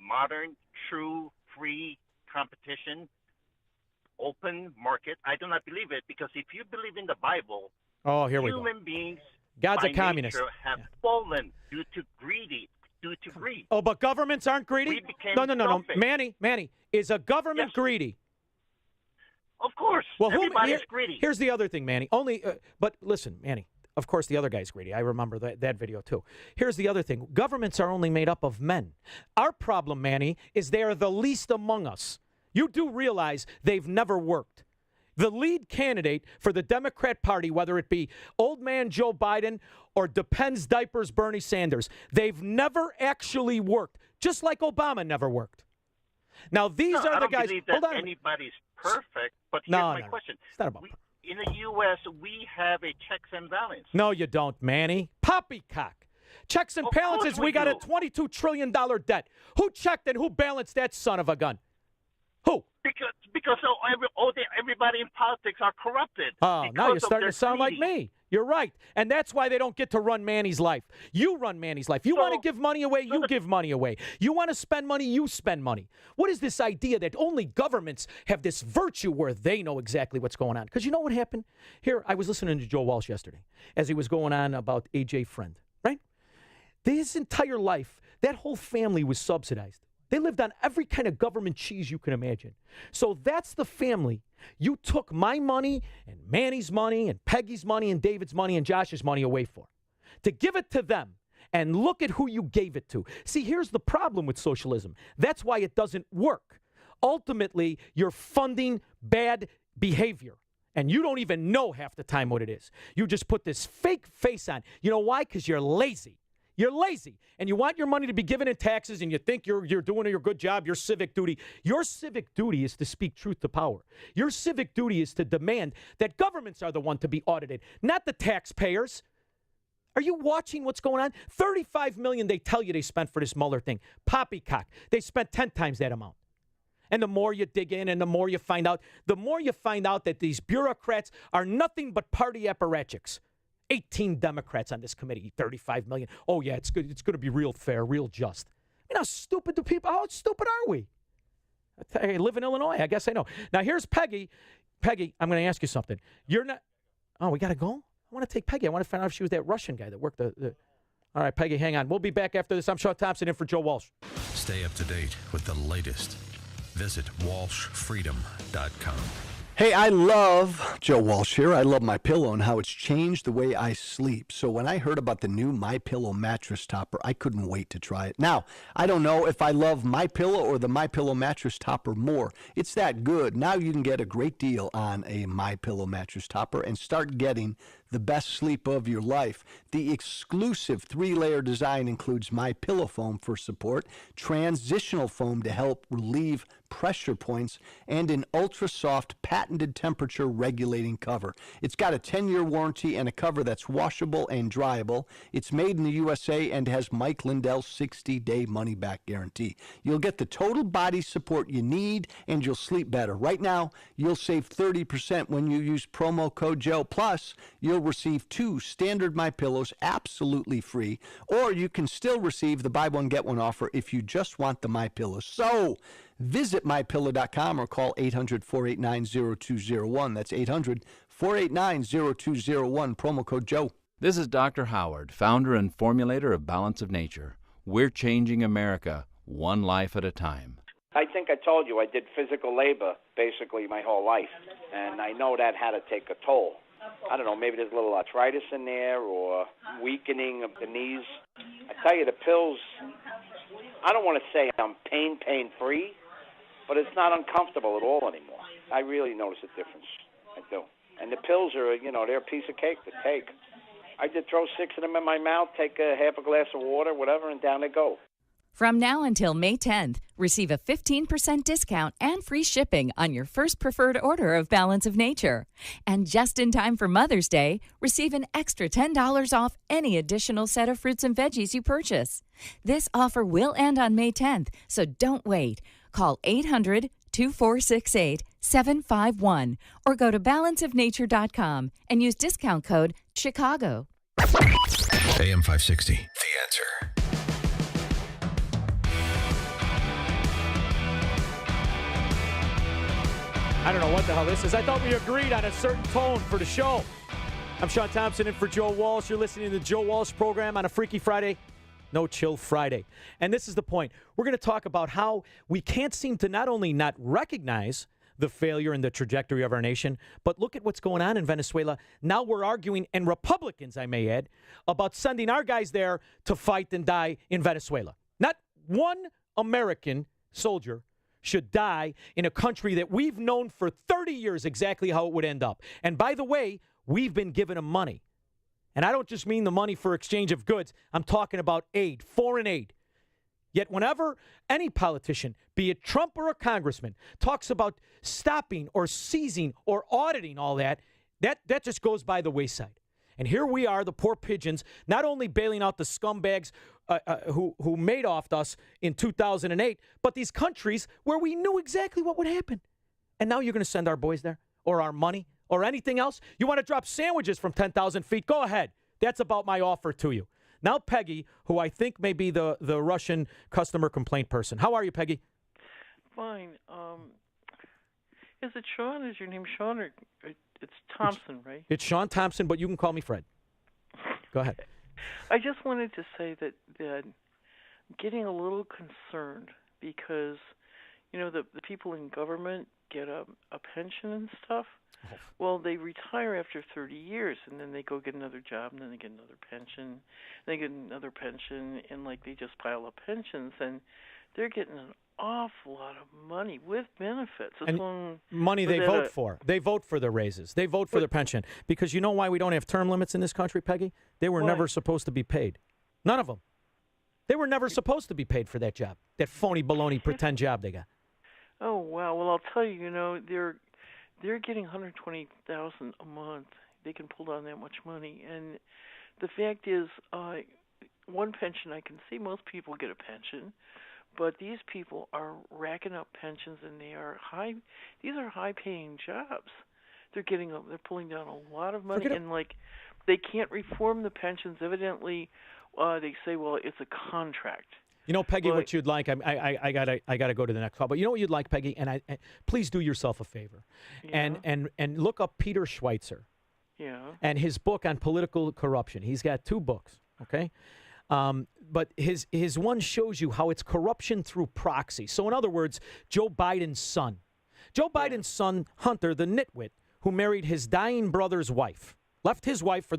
modern, true, free competition, open market. I do not believe it because if you believe in the Bible, oh, here we go. Human beings God's by a communist. nature have fallen due to greed. Oh, but governments aren't greedy? No. Manny, is a government greedy? Of course. Well, everybody's greedy. Here's the other thing, Manny. But listen, Manny, of course the other guy's greedy. I remember that video too. Here's the other thing. Governments are only made up of men. Our problem, Manny, is they are the least among us. You do realize they've never worked. The lead candidate for the Democrat Party, whether it be old man Joe Biden or Depends Diapers Bernie Sanders, they've never actually worked, just like Obama never worked. Now, these are the guys. I don't believe that anybody's perfect, but here's my question. It's not about in the U.S., we have a checks and balance. No, you don't, Manny. Poppycock. Checks and balances, we got a $22 trillion debt. Who checked and who balanced that son of a gun? Who? Because everybody in politics are corrupted. Oh, now you're starting to sound like me. You're right. And that's why they don't get to run Manny's life. You run Manny's life. You want to give money away, you give money away. You want to spend money, you spend money. What is this idea that only governments have this virtue where they know exactly what's going on? Because you know what happened? Here, I was listening to Joe Walsh yesterday as he was going on about A.J. Friend, right? His entire life, that whole family was subsidized. They lived on every kind of government cheese you can imagine. So that's the family you took my money and Manny's money and Peggy's money and David's money and Josh's money away for. To give it to them and look at who you gave it to. See, here's the problem with socialism. That's why it doesn't work. Ultimately, you're funding bad behavior. And you don't even know half the time what it is. You just put this fake face on. You know why? Because you're lazy. You're lazy, and you want your money to be given in taxes, and you think you're doing your good job, your civic duty. Your civic duty is to speak truth to power. Your civic duty is to demand that governments are the one to be audited, not the taxpayers. Are you watching what's going on? $35 million they tell you they spent for this Mueller thing. Poppycock. They spent 10 times that amount. And the more you dig in and the more you find out that these bureaucrats are nothing but party apparatchiks. 18 Democrats on this committee, 35 million. Oh, yeah, it's good. It's going to be real fair, real just. I mean, how stupid how stupid are we? I live in Illinois. I guess I know. Now, here's Peggy. Peggy, I'm going to ask you something. You're not. Oh, we got to go? I want to take Peggy. I want to find out if she was that Russian guy that worked the. All right, Peggy, hang on. We'll be back after this. I'm Sean Thompson in for Joe Walsh. Stay up to date with the latest. Visit WalshFreedom.com. Hey, I love Joe Walsh here. I love MyPillow and how it's changed the way I sleep. So when I heard about the new MyPillow mattress topper, I couldn't wait to try it. Now, I don't know if I love MyPillow or the MyPillow mattress topper more. It's that good. Now you can get a great deal on a MyPillow mattress topper and start getting the best sleep of your life. The exclusive 3-layer design includes MyPillow foam for support, transitional foam to help relieve pressure points, and an ultra-soft patented temperature regulating cover. It's got a 10-year warranty and a cover that's washable and dryable. It's made in the USA and has Mike Lindell's 60-day money-back guarantee. You'll get the total body support you need, and you'll sleep better. Right now, you'll save 30% when you use promo code Joe. Plus, you'll receive 2 standard MyPillows absolutely free, or you can still receive the buy one, get one offer if you just want the MyPillows. So, visit MyPillow.com or call 800-489-0201. That's 800-489-0201. Promo code Joe. This is Dr. Howard, founder and formulator of Balance of Nature. We're changing America one life at a time. I think I told you I did physical labor basically my whole life, and I know that had to take a toll. I don't know, maybe there's a little arthritis in there or weakening of the knees. I tell you, the pills, I don't want to say I'm pain-free, but it's not uncomfortable at all anymore. I really notice a difference. I do. And the pills are, they're a piece of cake to take. I did throw 6 of them in my mouth, take a half a glass of water, whatever, and down they go. From now until May 10th, receive a 15% discount and free shipping on your first preferred order of Balance of Nature. And just in time for Mother's Day, receive an extra $10 off any additional set of fruits and veggies you purchase. This offer will end on May 10th, so don't wait. Call 800-2468-751 or go to balanceofnature.com and use discount code CHICAGO. AM 560, The Answer. I don't know what the hell this is. I thought we agreed on a certain tone for the show. I'm Sean Thompson in for Joe Walsh. You're listening to the Joe Walsh program on a Freaky Friday. No Chill Friday. And this is the point. We're going to talk about how we can't seem to not only not recognize the failure and the trajectory of our nation, but look at what's going on in Venezuela. Now we're arguing, and Republicans, I may add, about sending our guys there to fight and die in Venezuela. Not one American soldier should die in a country that we've known for 30 years exactly how it would end up. And by the way, we've been giving them money. And I don't just mean the money for exchange of goods. I'm talking about aid, foreign aid. Yet whenever any politician, be it Trump or a congressman, talks about stopping or seizing or auditing all that just goes by the wayside. And here we are, the poor pigeons, not only bailing out the scumbags who made off us in 2008, but these countries where we knew exactly what would happen. And now you're going to send our boys there or our money or anything else? You want to drop sandwiches from 10,000 feet? Go ahead. That's about my offer to you. Now, Peggy, who I think may be the Russian customer complaint person. How are you, Peggy? Fine. Is it Sean? Is your name Sean or it's Thompson, right? It's Sean Thompson, but you can call me Fred. Go ahead. I just wanted to say that I'm getting a little concerned because, the people in government get a pension and stuff. Oh. Well, they retire after 30 years, and then they go get another job, and then they get another pension. They get another pension, and, they just pile up pensions, and they're getting an awful lot of money with benefits. And money they vote for. They vote for their raises. They vote for their pension. Because you know why we don't have term limits in this country, Peggy? They were never supposed to be paid. None of them. They were never supposed to be paid for that job, that phony baloney pretend job they got. Oh, wow. Well, I'll tell you, they're getting $120,000 a month. They can pull down that much money. And the fact is, one pension I can see, most people get a pension. But these people are racking up pensions, and they are high. These are high-paying jobs. They're pulling down a lot of money, and they can't reform the pensions. Evidently, they say, well, it's a contract. Peggy, what you'd like, I gotta go to the next call. But you know what you'd like, Peggy, and please do yourself a favor, and look up Peter Schweitzer, and his book on political corruption. He's got 2 books, okay. But his one shows you how it's corruption through proxy. So in other words, Joe Biden's son, Hunter, the nitwit, who married his dying brother's wife, left his wife for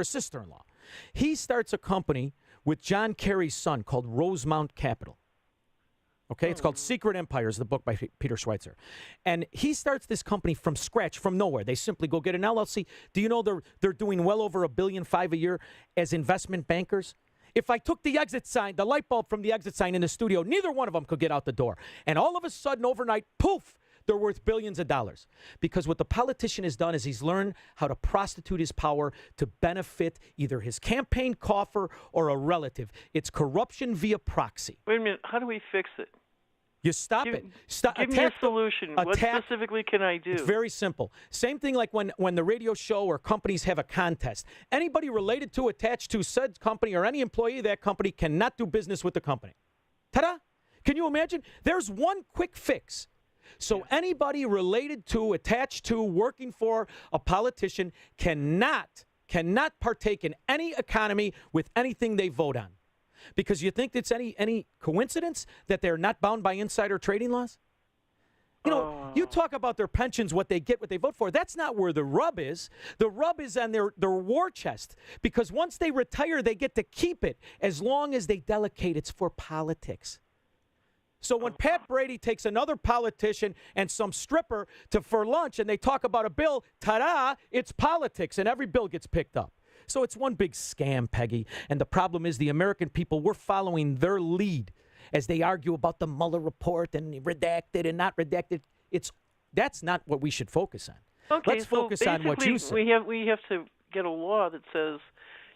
a sister-in-law. He starts a company with John Kerry's son called Rosemount Capital. Okay, it's called Secret Empires, the book by Peter Schweitzer. And he starts this company from scratch, from nowhere. They simply go get an LLC. Do you know they're doing well over $1.5 billion a year as investment bankers? If I took the exit sign, the light bulb from the exit sign in the studio, neither one of them could get out the door. And all of a sudden, overnight, poof, they're worth billions of dollars. Because what the politician has done is he's learned how to prostitute his power to benefit either his campaign coffer or a relative. It's corruption via proxy. Wait a minute. How do we fix it? You stop it. Give me a solution. What specifically can I do? It's very simple. Same thing like when the radio show or companies have a contest. Anybody related to, attached to said company or any employee of that company cannot do business with the company. Ta-da! Can you imagine? There's one quick fix. So anybody related to, attached to, working for a politician cannot partake in any economy with anything they vote on. Because you think it's any coincidence that they're not bound by insider trading laws? You know, you talk about their pensions, what they get, what they vote for. That's not where the rub is. The rub is on their war chest. Because once they retire, they get to keep it as long as they delegate. It's for politics. So when Pat Brady takes another politician and some stripper for lunch and they talk about a bill, ta-da, it's politics, and every bill gets picked up. So it's one big scam, Peggy. And the problem is the American people, we're following their lead as they argue about the Mueller report and redacted and not redacted. That's not what we should focus on. Okay, Let's focus on what you said. We have to get a law that says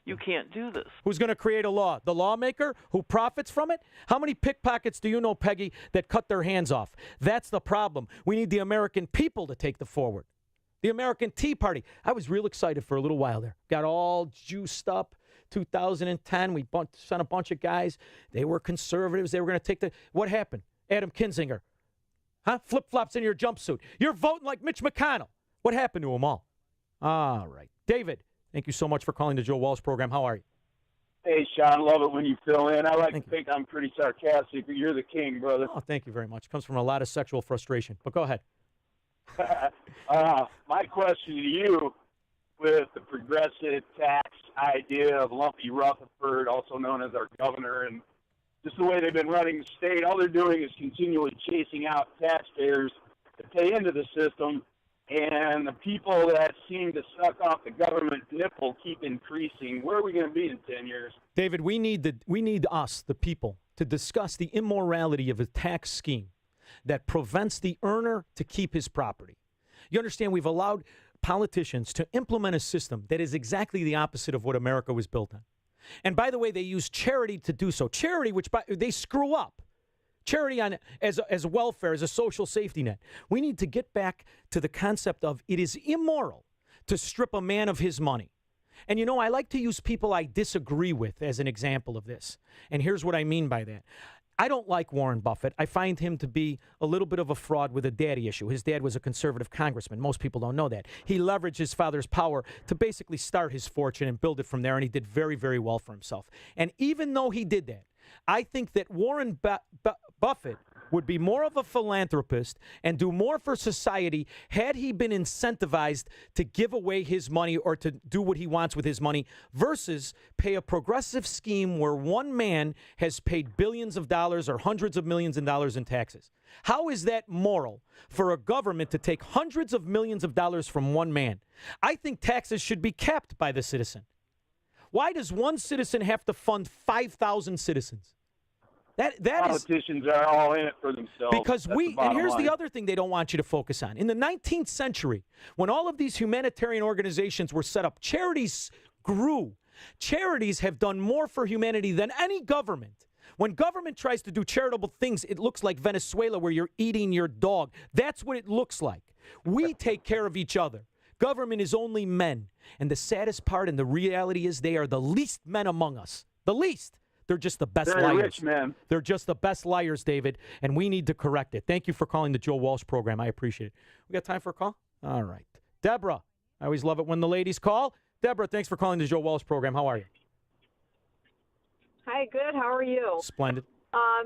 you can't do this. Who's going to create a law? The lawmaker who profits from it? How many pickpockets do you know, Peggy, that cut their hands off? That's the problem. We need the American people to take the forward. The American Tea Party. I was real excited for a little while there. Got all juiced up. 2010, we sent a bunch of guys. They were conservatives. They were going to take What happened? Adam Kinzinger. Huh? Flip-flops in your jumpsuit. You're voting like Mitch McConnell. What happened to them all? All right. David, thank you so much for calling the Joe Walsh program. How are you? Hey, Sean, love it when you fill in. I like to think I'm pretty sarcastic, but you're the king, brother. Oh, thank you very much. Comes from a lot of sexual frustration. But go ahead. My question to you, with the progressive tax idea of Lumpy Rutherford, also known as our governor, and just the way they've been running the state, all they're doing is continually chasing out taxpayers to pay into the system, and the people that seem to suck off the government nipple keep increasing. Where are we going to be in 10 years? David, we need us, the people, to discuss the immorality of a tax scheme that prevents the earner to keep his property. You understand, we've allowed politicians to implement a system that is exactly the opposite of what America was built on. And by the way, they use charity to do so. Charity, which they screw up. Charity as welfare, as a social safety net. We need to get back to the concept of it is immoral to strip a man of his money. And, you know, I like to use people I disagree with as an example of this. And here's what I mean by that. I don't like Warren Buffett. I find him to be a little bit of a fraud with a daddy issue. His dad was a conservative congressman. Most people don't know that. He leveraged his father's power to basically start his fortune and build it from there, and he did very, very well for himself. And even though he did that, I think that Warren Buffett would be more of a philanthropist and do more for society had he been incentivized to give away his money or to do what he wants with his money versus pay a progressive scheme where one man has paid billions of dollars or hundreds of millions of dollars in taxes. How is that moral for a government to take hundreds of millions of dollars from one man? I think taxes should be capped by the citizen. Why does one citizen have to fund 5,000 citizens? Politicians are all in it for themselves. Because and here's the other thing they don't want you to focus on. In the 19th century, when all of these humanitarian organizations were set up, charities grew. Charities have done more for humanity than any government. When government tries to do charitable things, it looks like Venezuela where you're eating your dog. That's what it looks like. We take care of each other. Government is only men. And the saddest part and the reality is they are the least men among us. The least. They're just the best liars. Rich men. They're just the best liars, David, and we need to correct it. Thank you for calling the Joe Walsh program. I appreciate it. We got time for a call? All right. Deborah, I always love it when the ladies call. Deborah, thanks for calling the Joe Walsh program. How are you? Hi, good. How are you? Splendid.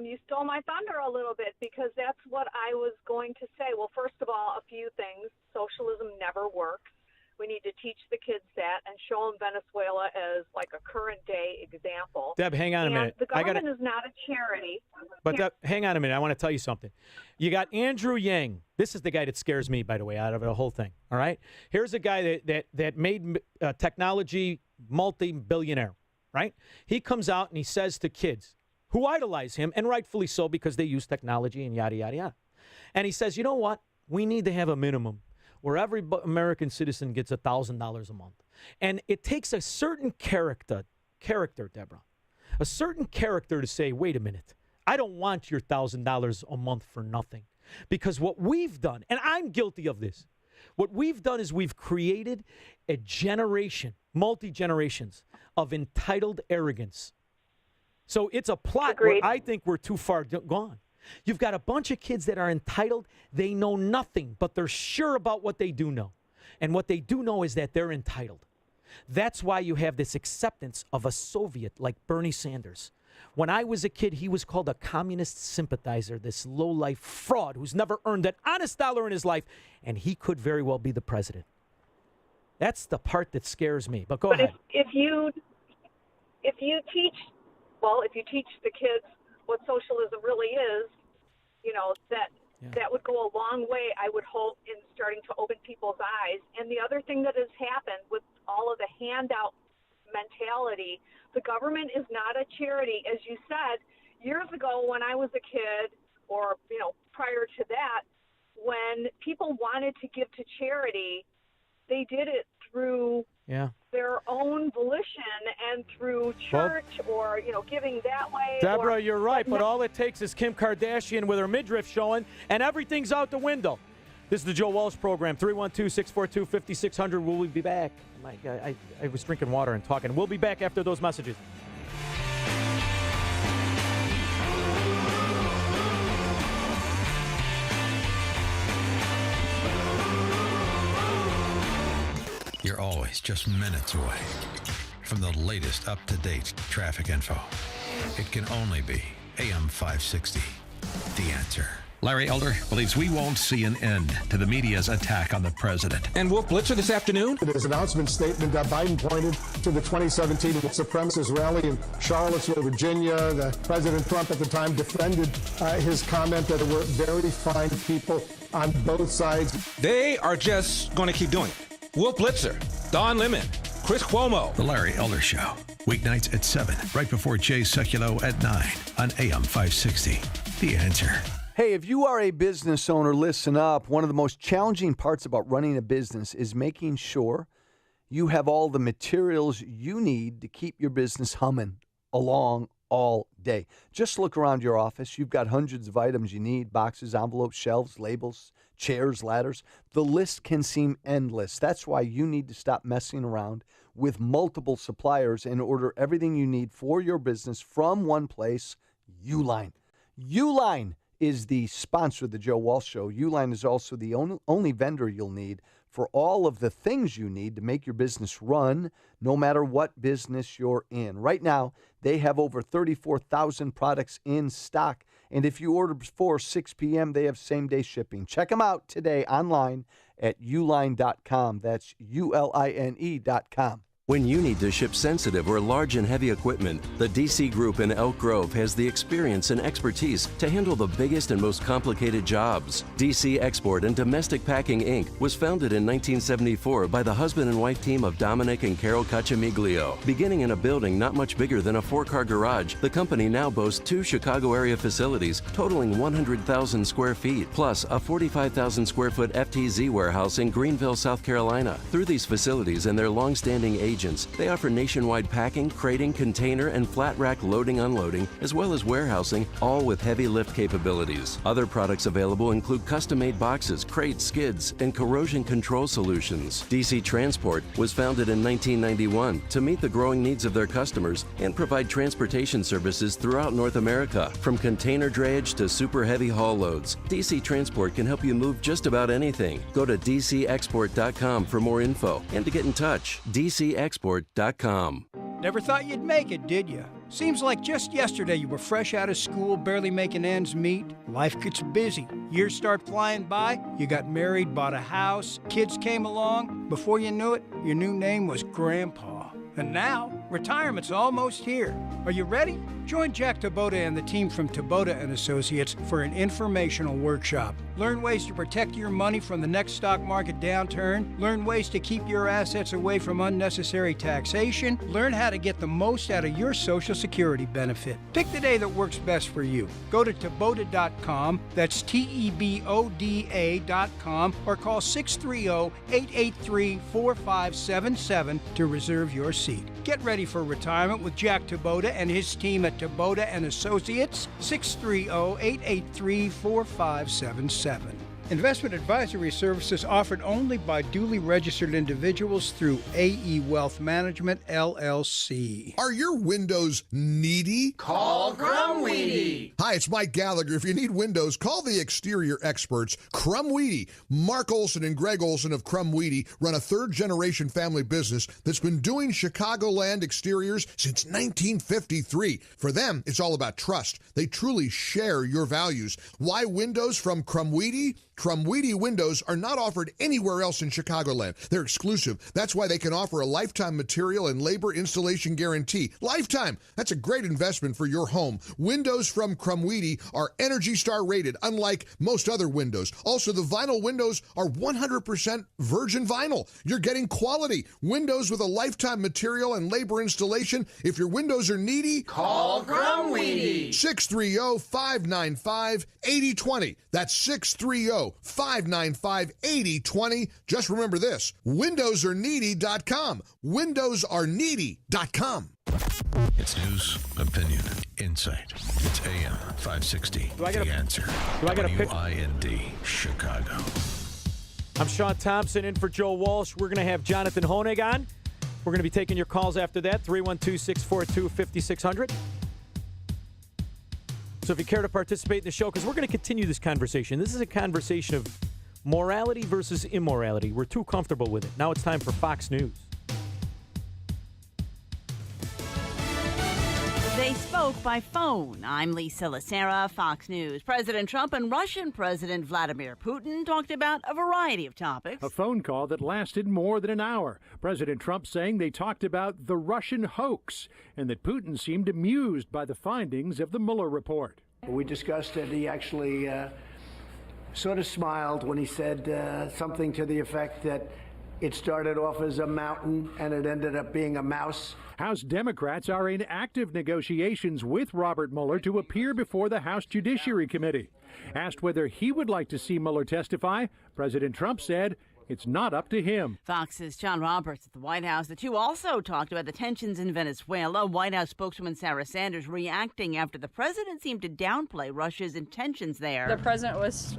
You stole my thunder a little bit because that's what I was going to say. Well, first of all, a few things. Socialism never works. We need to teach the kids that and show them Venezuela as like a current day example. Deb, hang on a minute. The government is not a charity. But Deb, hang on a minute. I want to tell you something. You got Andrew Yang. This is the guy that scares me, by the way, out of the whole thing. All right? Here's a guy that made technology multi-billionaire, right? He comes out and he says to kids who idolize him, and rightfully so because they use technology and yada, yada, yada. And he says, you know what? We need to have a minimum where every American citizen gets $1,000 a month. And it takes a certain character, Deborah, a certain character to say, wait a minute, I don't want your $1,000 a month for nothing. Because what we've done, and I'm guilty of this, what we've done is we've created a generation, multi-generations of entitled arrogance. So it's a plot where I think we're too far gone. You've got a bunch of kids that are entitled. They know nothing, but they're sure about what they do know. And what they do know is that they're entitled. That's why you have this acceptance of a Soviet like Bernie Sanders. When I was a kid, he was called a communist sympathizer, this low-life fraud who's never earned an honest dollar in his life, and he could very well be the president. That's the part that scares me. But go ahead. If you teach the kids what socialism really is, that would go a long way, I would hope, in starting to open people's eyes. And the other thing that has happened with all of the handout mentality, the government is not a charity. As you said, years ago when I was a kid, or, prior to that, when people wanted to give to charity, they did it through their own volition and through church or, giving that way. Deborah, you're right, but all it takes is Kim Kardashian with her midriff showing, and everything's out the window. This is the Joe Walsh Program, 312-642-5600. We'll be back. I was drinking water and talking. We'll be back after those messages. You're always just minutes away from the latest up-to-date traffic info. It can only be AM 560. The Answer. Larry Elder believes we won't see an end to the media's attack on the president. And Wolf Blitzer this afternoon? In his announcement statement, Biden pointed to the 2017 supremacist rally in Charlottesville, Virginia. President Trump at the time defended his comment that there were very fine people on both sides. They are just going to keep doing it. Wolf Blitzer, Don Lemon, Chris Cuomo. The Larry Elder Show. Weeknights at 7, right before Jay Sekulow at 9 on AM 560. The Answer. Hey, if you are a business owner, listen up. One of the most challenging parts about running a business is making sure you have all the materials you need to keep your business humming along all day. Just look around your office. You've got hundreds of items you need: boxes, envelopes, shelves, labels, chairs, ladders. The list can seem endless. That's why you need to stop messing around with multiple suppliers and order everything you need for your business from one place, Uline. Uline is the sponsor of the Joe Walsh Show. Uline is also the only vendor you'll need for all of the things you need to make your business run, no matter what business you're in. Right now, they have over 34,000 products in stock. And if you order before 6 p.m., they have same-day shipping. Check them out today online at uline.com. That's uline.com. When you need to ship sensitive or large and heavy equipment, the DC Group in Elk Grove has the experience and expertise to handle the biggest and most complicated jobs. DC Export and Domestic Packing, Inc. was founded in 1974 by the husband and wife team of Dominic and Carol Cacciamiglio. Beginning in a building not much bigger than a 4-car garage, the company now boasts 2 Chicago area facilities totaling 100,000 square feet, plus a 45,000 square foot FTZ warehouse in Greenville, South Carolina. Through these facilities and their long-standing agents, they offer nationwide packing, crating, container, and flat rack loading, unloading, as well as warehousing, all with heavy lift capabilities. Other products available include custom-made boxes, crates, skids, and corrosion control solutions. DC Transport was founded in 1991 to meet the growing needs of their customers and provide transportation services throughout North America. From container drayage to super heavy haul loads, DC Transport can help you move just about anything. Go to DCExport.com for more info and to get in touch. DCExport.com. Never thought you'd make it, did you? Seems like just yesterday you were fresh out of school, barely making ends meet. Life gets busy. Years start flying by. You got married, bought a house, kids came along. Before you knew it, your new name was Grandpa. And now, retirement's almost here. Are you ready? Join Jack TtHE and the team from TtHE Associates for an informational workshop. Learn ways to protect your money from the next stock market downturn. Learn ways to keep your assets away from unnecessary taxation. Learn how to get the most out of your Social Security benefit. Pick the day that works best for you. Go to TtHE.com, that's TEBODA.com, or call 630-883-4577 to reserve your seat. Get ready for retirement with Jack TtHE and his team at TtHE Associates, 630-883-4577. Investment advisory services offered only by duly registered individuals through AE Wealth Management, LLC. Are your windows needy? Call Crumweedy. Hi, it's Mike Gallagher. If you need windows, call the exterior experts, Crumweedy. Mark Olson and Greg Olson of Crumweedy run a third-generation family business that's been doing Chicagoland exteriors since 1953. For them, it's all about trust. They truly share your values. Why windows from Crumweedy? Crumweedy windows are not offered anywhere else in Chicagoland. They're exclusive. That's why they can offer a lifetime material and labor installation guarantee. Lifetime! That's a great investment for your home. Windows from Crumweedy are Energy Star rated, unlike most other windows. Also, the vinyl windows are 100% virgin vinyl. You're getting quality. Windows with a lifetime material and labor installation. If your windows are needy, call Crumweedy. 630-595-8020. That's 630-595-8020. Just remember this, windowsareneedy.com. Windowsareneedy.com. It's news, opinion, insight. It's AM 560. The Answer. WIND, Chicago. I'm Sean Thompson in for Joe Walsh. We're going to have Jonathan Honig on. We're going to be taking your calls after that, 312-642-5600. So if you care to participate in the show, because we're going to continue this conversation. This is a conversation of morality versus immorality. We're too comfortable with it. Now it's time for Fox News. They spoke by phone. I'm Lisa Lacera, Fox News. President Trump and Russian President Vladimir Putin talked about a variety of topics. A phone call that lasted more than an hour. President Trump saying they talked about the Russian hoax and that Putin seemed amused by the findings of the Mueller report. We discussed it. He actually sort of smiled when he said something to the effect that it started off as a mountain and it ended up being a mouse. House Democrats are in active negotiations with Robert Mueller to appear before the House Judiciary Committee. Asked whether he would like to see Mueller testify, President Trump said it's not up to him. Fox's John Roberts at the White House. The two also talked about the tensions in Venezuela. White House spokeswoman Sarah Sanders reacting after the president seemed to downplay Russia's intentions there. The president was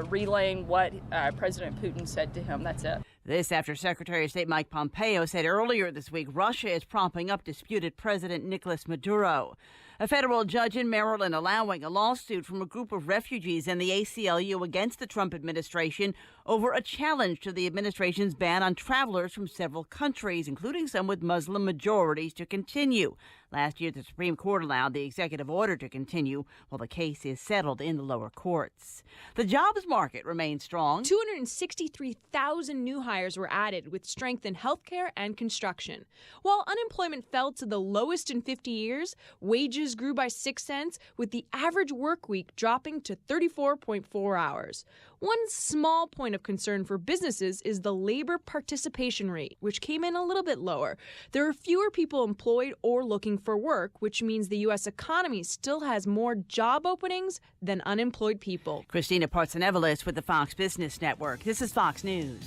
relaying what President Putin said to him. That's it. This after Secretary of State Mike Pompeo said earlier this week Russia is propping up disputed President Nicolas Maduro. A federal judge in Maryland allowing a lawsuit from a group of refugees and the ACLU against the Trump administration over a challenge to the administration's ban on travelers from several countries, including some with Muslim majorities, to continue. Last year, the Supreme Court allowed the executive order to continue while the case is settled in the lower courts. The jobs market remains strong. 263,000 new hires were added with strength in healthcare and construction. While unemployment fell to the lowest in 50 years, wages grew by 6 cents, with the average work week dropping to 34.4 hours. One small point of concern for businesses is the labor participation rate, which came in a little bit lower. There are fewer people employed or looking for work, which means the U.S. economy still has more job openings than unemployed people. Christina Partsenevelis with the Fox Business Network. This is Fox News.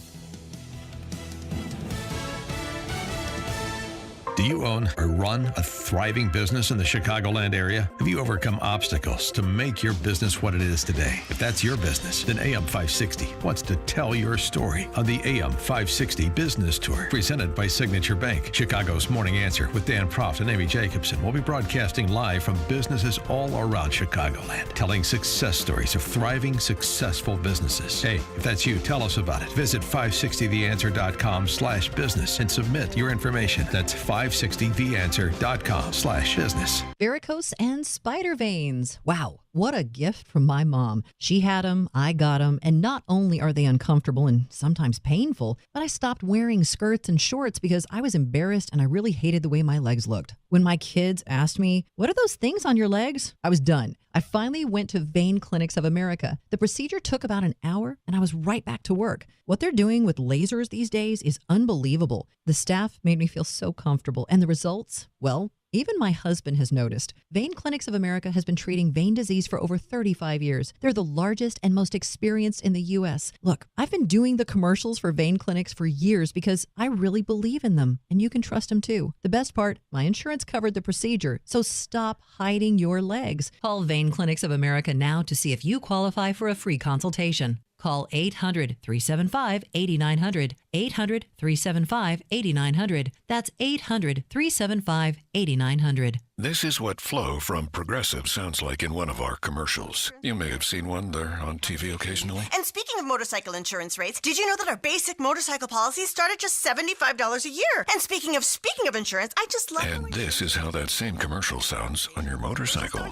Do you own or run a thriving business in the Chicagoland area? Have you overcome obstacles to make your business what it is today? If that's your business, then AM 560 wants to tell your story on the AM 560 Business Tour, presented by Signature Bank. Chicago's Morning Answer with Dan Proft and Amy Jacobson will be broadcasting live from businesses all around Chicagoland, telling success stories of thriving, successful businesses. Hey, if that's you, tell us about it. Visit 560theanswer.com/business and submit your information. That's am560theanswer.com/business. Varicose and spider veins. Wow, what a gift from my mom. She had them, I got them, and not only are they uncomfortable and sometimes painful, but I stopped wearing skirts and shorts because I was embarrassed and I really hated the way my legs looked. When my kids asked me, "What are those things on your legs?" I was done. I finally went to Vein Clinics of America. The procedure took about an hour and I was right back to work. What they're doing with lasers these days is unbelievable. The staff made me feel so comfortable, and the results, well, even my husband has noticed. Vein Clinics of America has been treating vein disease for over 35 years. They're the largest and most experienced in the U.S. Look, I've been doing the commercials for Vein Clinics for years because I really believe in them, and you can trust them too. The best part, my insurance covered the procedure, so stop hiding your legs. Call Vein Clinics of America now to see if you qualify for a free consultation. Call 800-375-8900, 800-375-8900. That's 800-375-8900. This is what Flo from Progressive sounds like in one of our commercials. You may have seen one there on TV occasionally. And speaking of motorcycle insurance rates, did you know that our basic motorcycle policies start at just $75 a year? And speaking of insurance, I just love... And this is how that same commercial sounds on your motorcycle.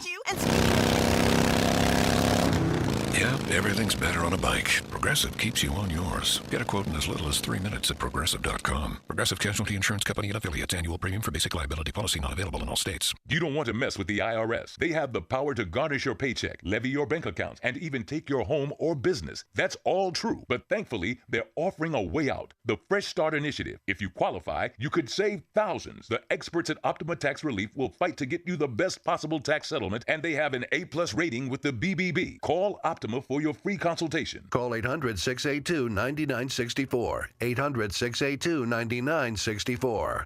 Yeah, everything's better on a bike. Progressive keeps you on yours. Get a quote in as little as 3 minutes at Progressive.com. Progressive Casualty Insurance Company and affiliates. Annual premium for basic liability policy not available in all states. You don't want to mess with the IRS. They have the power to garnish your paycheck, levy your bank accounts, and even take your home or business. That's all true. But thankfully, they're offering a way out. The Fresh Start Initiative. If you qualify, you could save thousands. The experts at Optima Tax Relief will fight to get you the best possible tax settlement, and they have an A+ rating with the BBB. Call Optima for your free consultation. Call 800-682-9964. 800-682-9964.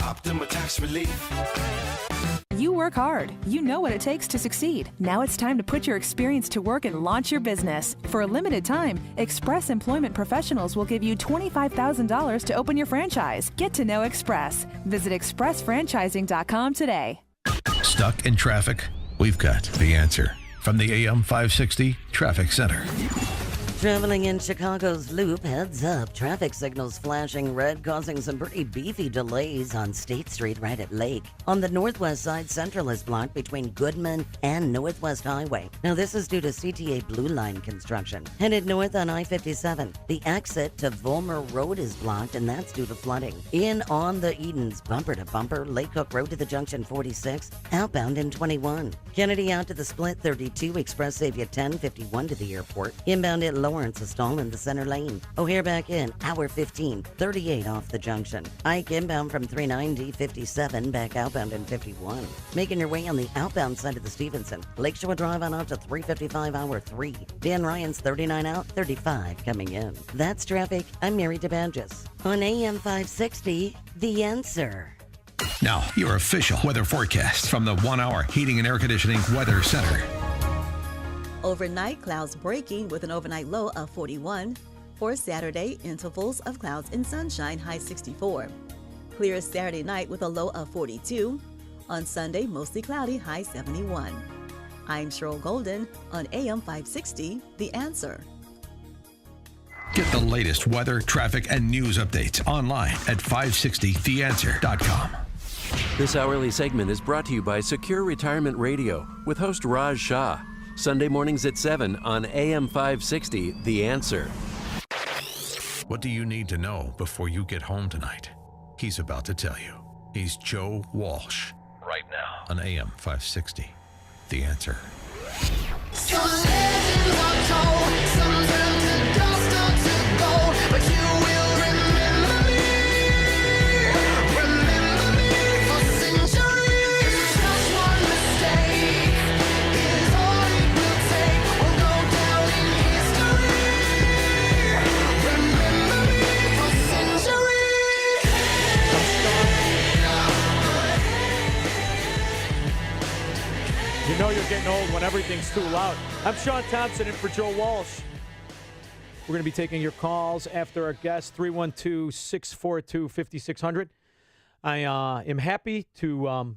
Optima Tax Relief. You work hard. You know what it takes to succeed. Now it's time to put your experience to work and launch your business. For a limited time, Express Employment Professionals will give you $25,000 to open your franchise. Get to know Express. Visit expressfranchising.com today. Stuck in traffic? We've got the answer. From the AM 560 Traffic Center. Traveling in Chicago's Loop, heads up. Traffic signals flashing red, causing some pretty beefy delays on State Street right at Lake. On the northwest side, Central is blocked between Goodman and Northwest Highway. Now, this is due to CTA Blue Line construction. Headed north on I-57, the exit to Volmer Road is blocked, and that's due to flooding. In on the Edens, bumper to bumper, Lake Hook Road to the junction 46, outbound in 21. Kennedy out to the split 32, Express Xavier 10, 51 to the airport. Inbound at Lawrence, a stall in the center lane. O'Hare back in, hour 15, 38 off the junction. Ike inbound from 390, 57, back outbound in 51. Making your way on the outbound side of the Stevenson. Lakeshore Drive on out to 355, hour 3. Dan Ryan's 39 out, 35 coming in. That's traffic. I'm Mary DeBanges. On AM 560, The Answer. Now, your official weather forecast from the 1 Hour Heating and Air Conditioning Weather Center. Overnight, clouds breaking with an overnight low of 41. For Saturday, intervals of clouds and sunshine, high 64. Clear Saturday night with a low of 42. On Sunday, mostly cloudy, high 71. I'm Cheryl Golden on AM 560, The Answer. Get the latest weather, traffic, and news updates online at 560theanswer.com. This hourly segment is brought to you by Secure Retirement Radio with host Raj Shah. Sunday mornings at 7 on AM 560, The Answer. What do you need to know before you get home tonight? He's about to tell you. He's Joe Walsh. Right now on AM 560, The Answer. Some legends are told, some turn to dust or to gold, but you will remember me for centuries. Just one mistake is all it will take. We'll go down in history. Remember me for centuries. You know you're getting old when everything's too loud. I'm Sean Thompson in for Joe Walsh. We're going to be taking your calls after our guest, 312-642-5600. I am happy to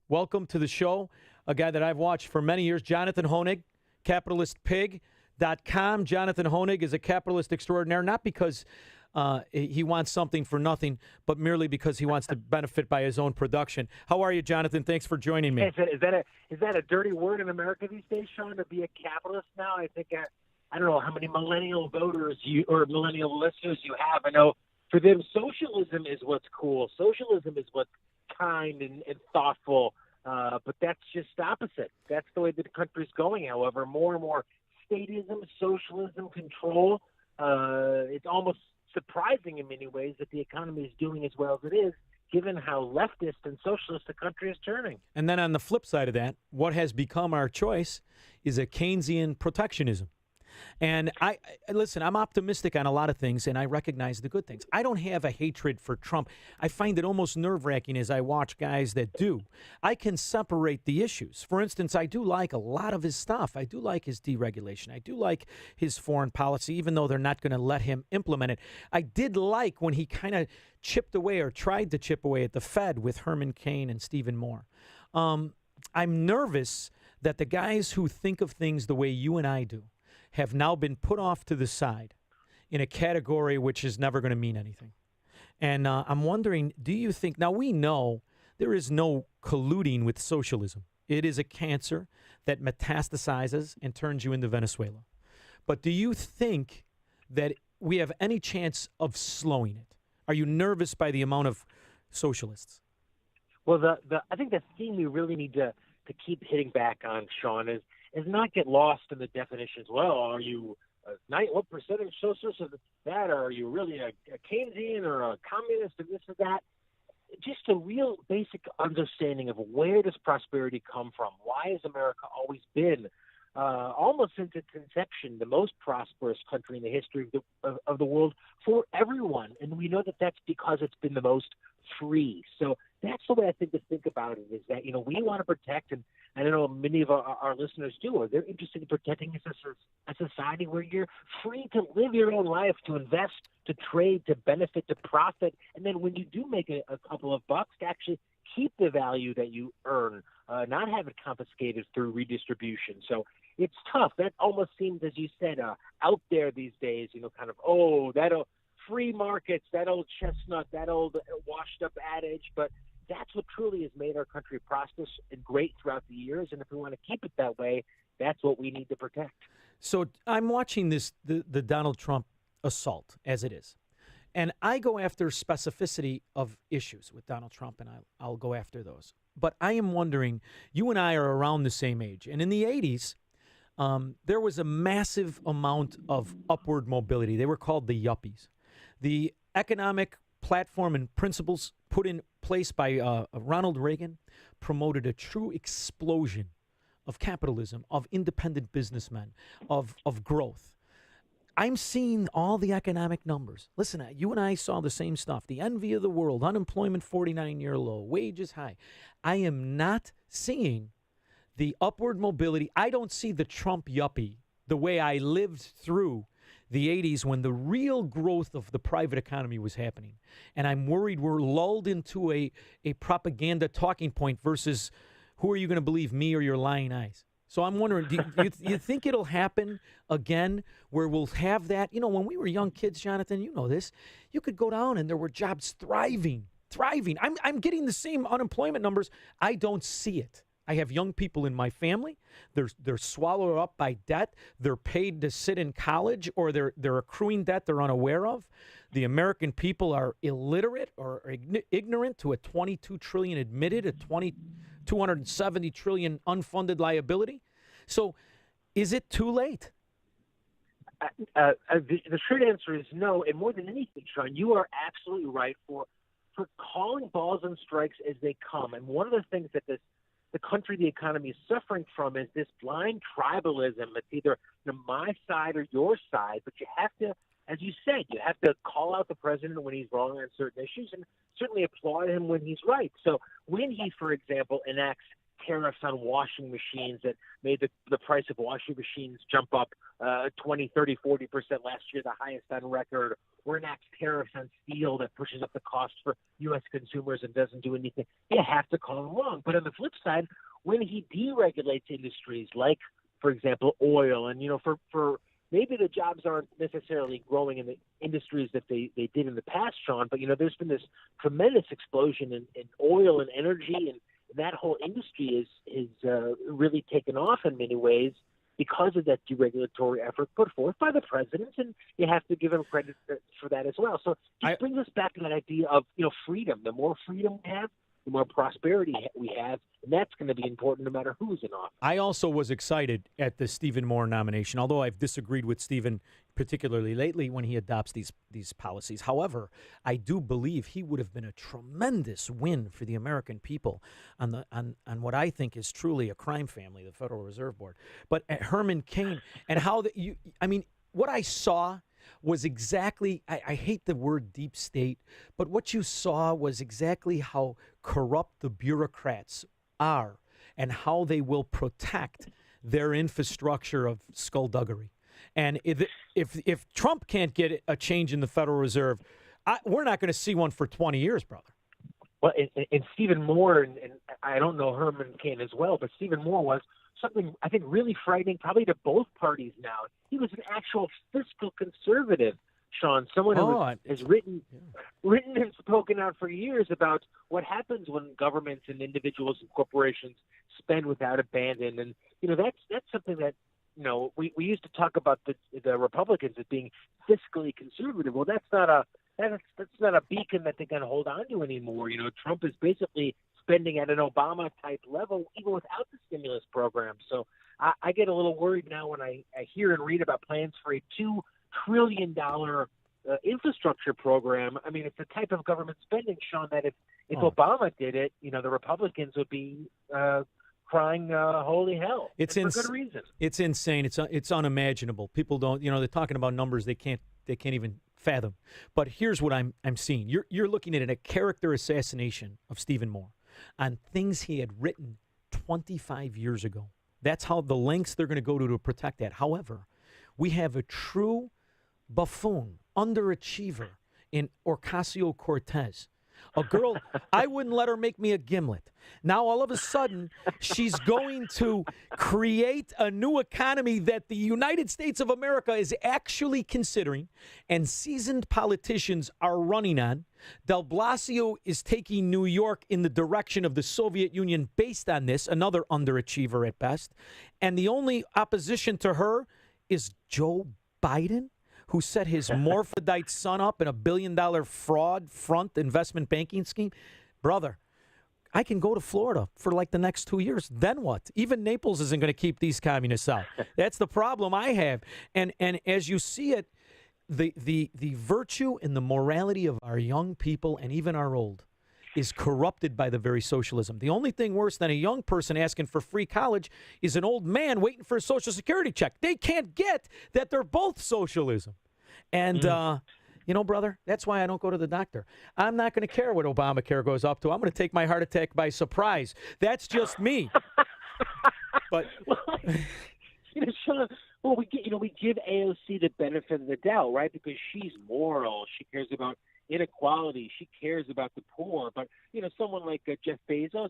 welcome to the show a guy that I've watched for many years, Jonathan Honig, capitalistpig.com. Jonathan Honig is a capitalist extraordinaire, not because he wants something for nothing, but merely because he wants to benefit by his own production. How are you, Jonathan? Thanks for joining me. Is that a dirty word in America these days, Sean, to be a capitalist now? I think I don't know how many millennial voters or millennial listeners you have. I know for them, socialism is what's cool. Socialism is what's kind and thoughtful. But that's just opposite. That's the way that the country's going. However, more and more statism, socialism, control. It's almost surprising in many ways that the economy is doing as well as it is, given how leftist and socialist the country is turning. And then on the flip side of that, what has become our choice is a Keynesian protectionism. And listen, I'm optimistic on a lot of things, and I recognize the good things. I don't have a hatred for Trump. I find it almost nerve-wracking as I watch guys that do. I can separate the issues. For instance, I do like a lot of his stuff. I do like his deregulation. I do like his foreign policy, even though they're not going to let him implement it. I did like when he kind of chipped away or tried to chip away at the Fed with Herman Cain and Stephen Moore. I'm nervous that the guys who think of things the way you and I do have now been put off to the side in a category which is never going to mean anything. And I'm wondering, do you think, now we know there is no colluding with socialism. It is a cancer that metastasizes and turns you into Venezuela. But do you think that we have any chance of slowing it? Are you nervous by the amount of socialists? Well, I think the theme we really need to keep hitting back on, Sean, is not get lost in the definitions. Well, are you what percentage socialist of that? Or are you really a Keynesian or a communist and this or that? Just a real basic understanding of where does prosperity come from? Why has America always been, almost since its inception, the most prosperous country in the history of the world for everyone? And we know that that's because it's been the most free. So that's the way I think to think about it, is that, we want to protect, and I know many of our listeners do, or they're interested in protecting a society where you're free to live your own life, to invest, to trade, to benefit, to profit, and then when you do make a couple of bucks, to actually keep the value that you earn, not have it confiscated through redistribution. So it's tough. That almost seems, as you said, out there these days, kind of, that'll free markets, that old chestnut, that old washed up adage, but that's what truly has made our country prosperous and great throughout the years. And if we want to keep it that way, that's what we need to protect. So I'm watching the Donald Trump assault as it is. And I go after specificity of issues with Donald Trump, and I'll go after those. But I am wondering, you and I are around the same age. And in the 80s, there was a massive amount of upward mobility. They were called the yuppies. The economic platform and principles put in place by Ronald Reagan promoted a true explosion of capitalism, of independent businessmen, of growth. I'm seeing all the economic numbers. Listen, you and I saw the same stuff. The envy of the world, unemployment 49-year low, wages high. I am not seeing the upward mobility. I don't see the Trump yuppie the way I lived through the 80s when the real growth of the private economy was happening. And I'm worried we're lulled into a propaganda talking point versus who are you going to believe, me or your lying eyes? So I'm wondering, do you think it'll happen again where we'll have that? When we were young kids, Jonathan, you know this, you could go down and there were jobs thriving. I'm getting the same unemployment numbers. I don't see it. I have young people in my family. They're swallowed up by debt. They're paid to sit in college, or they're accruing debt they're unaware of. The American people are illiterate or ignorant to a $22 trillion admitted, a $270 trillion unfunded liability. So is it too late? The short answer is no. And more than anything, Sean, you are absolutely right for calling balls and strikes as they come. And one of the things that the country, the economy is suffering from is this blind tribalism. It's either my side or your side, but you have to, as you said, you have to call out the president when he's wrong on certain issues and certainly applaud him when he's right. So when he, for example, enacts tariffs on washing machines that made the price of washing machines jump up 20, 30, 40% last year, the highest on record, or enacts tariffs on steel that pushes up the cost for U.S. consumers and doesn't do anything, you have to call him wrong. But on the flip side, when he deregulates industries like, for example, oil, and, for maybe the jobs aren't necessarily growing in the industries that they did in the past, Sean, but, there's been this tremendous explosion in oil and energy, and that whole industry is really taken off in many ways because of that deregulatory effort put forth by the president, and you have to give him credit for that as well. So it brings us back to that idea of, freedom. The more freedom we have, the more prosperity we have, and that's going to be important no matter who's in office. I also was excited at the Stephen Moore nomination, although I've disagreed with Stephen particularly lately when he adopts these policies. However, I do believe he would have been a tremendous win for the American people on what I think is truly a crime family, the Federal Reserve Board. But Herman Cain and how what I saw was exactly, I hate the word deep state, but what you saw was exactly how corrupt the bureaucrats are and how they will protect their infrastructure of skullduggery. And if Trump can't get a change in the Federal Reserve, we're not going to see one for 20 years, brother. Well, and Stephen Moore, and I don't know Herman Cain as well, but Stephen Moore was something I think really frightening, probably to both parties now. He was an actual fiscal conservative, Sean, someone who has written and spoken out for years about what happens when governments and individuals and corporations spend without abandon. And, that's something that, we used to talk about the Republicans as being fiscally conservative. Well, that's not a beacon that they can hold on to anymore. Trump is basically spending at an Obama-type level, even without the stimulus program. So I get a little worried now when I hear and read about plans for a $2 trillion infrastructure program. I mean, it's the type of government spending, Sean, that if Obama did it, the Republicans would be crying holy hell. For good reason. It's insane. It's unimaginable. People don't, they're talking about numbers they can't even fathom. But here's what I'm seeing. You're looking at a character assassination of Stephen Moore on things he had written 25 years ago. That's how the lengths they're going to go to protect that. However, we have a true buffoon, underachiever in Ocasio-Cortez. A girl, I wouldn't let her make me a gimlet. Now, all of a sudden, she's going to create a new economy that the United States of America is actually considering, and seasoned politicians are running on. De Blasio is taking New York in the direction of the Soviet Union based on this, another underachiever at best. And the only opposition to her is Joe Biden, who set his morphodite son up in $1 billion fraud front investment banking scheme. Brother, I can go to Florida for like the next 2 years. Then what? Even Naples isn't going to keep these communists out. That's the problem I have. And as you see it, the virtue and the morality of our young people and even our old is corrupted by the very socialism. The only thing worse than a young person asking for free college is an old man waiting for a Social Security check. They can't get that they're both socialism. And, brother, that's why I don't go to the doctor. I'm not going to care what Obamacare goes up to. I'm going to take my heart attack by surprise. That's just me. But Sean, we give AOC the benefit of the doubt, right? Because she's moral. She cares about inequality. She cares about the poor. But, someone like Jeff Bezos,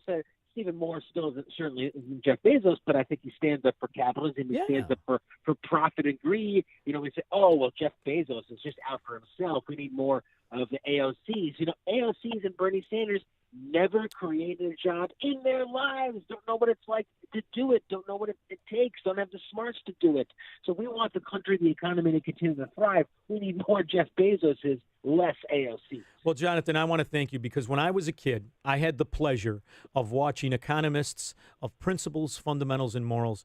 Stephen Moore still certainly isn't Jeff Bezos, but I think he stands up for capitalism. He stands up for profit and greed. We say, oh, well, Jeff Bezos is just out for himself. We need more of the AOCs. AOCs and Bernie Sanders never created a job in their lives, don't know what it's like to do it, don't know what it takes, don't have the smarts to do it. So we want the country, the economy to continue to thrive. We need more Jeff Bezoses, less AOC. Well, Jonathan, I want to thank you because when I was a kid, I had the pleasure of watching economists of principles, fundamentals, and morals.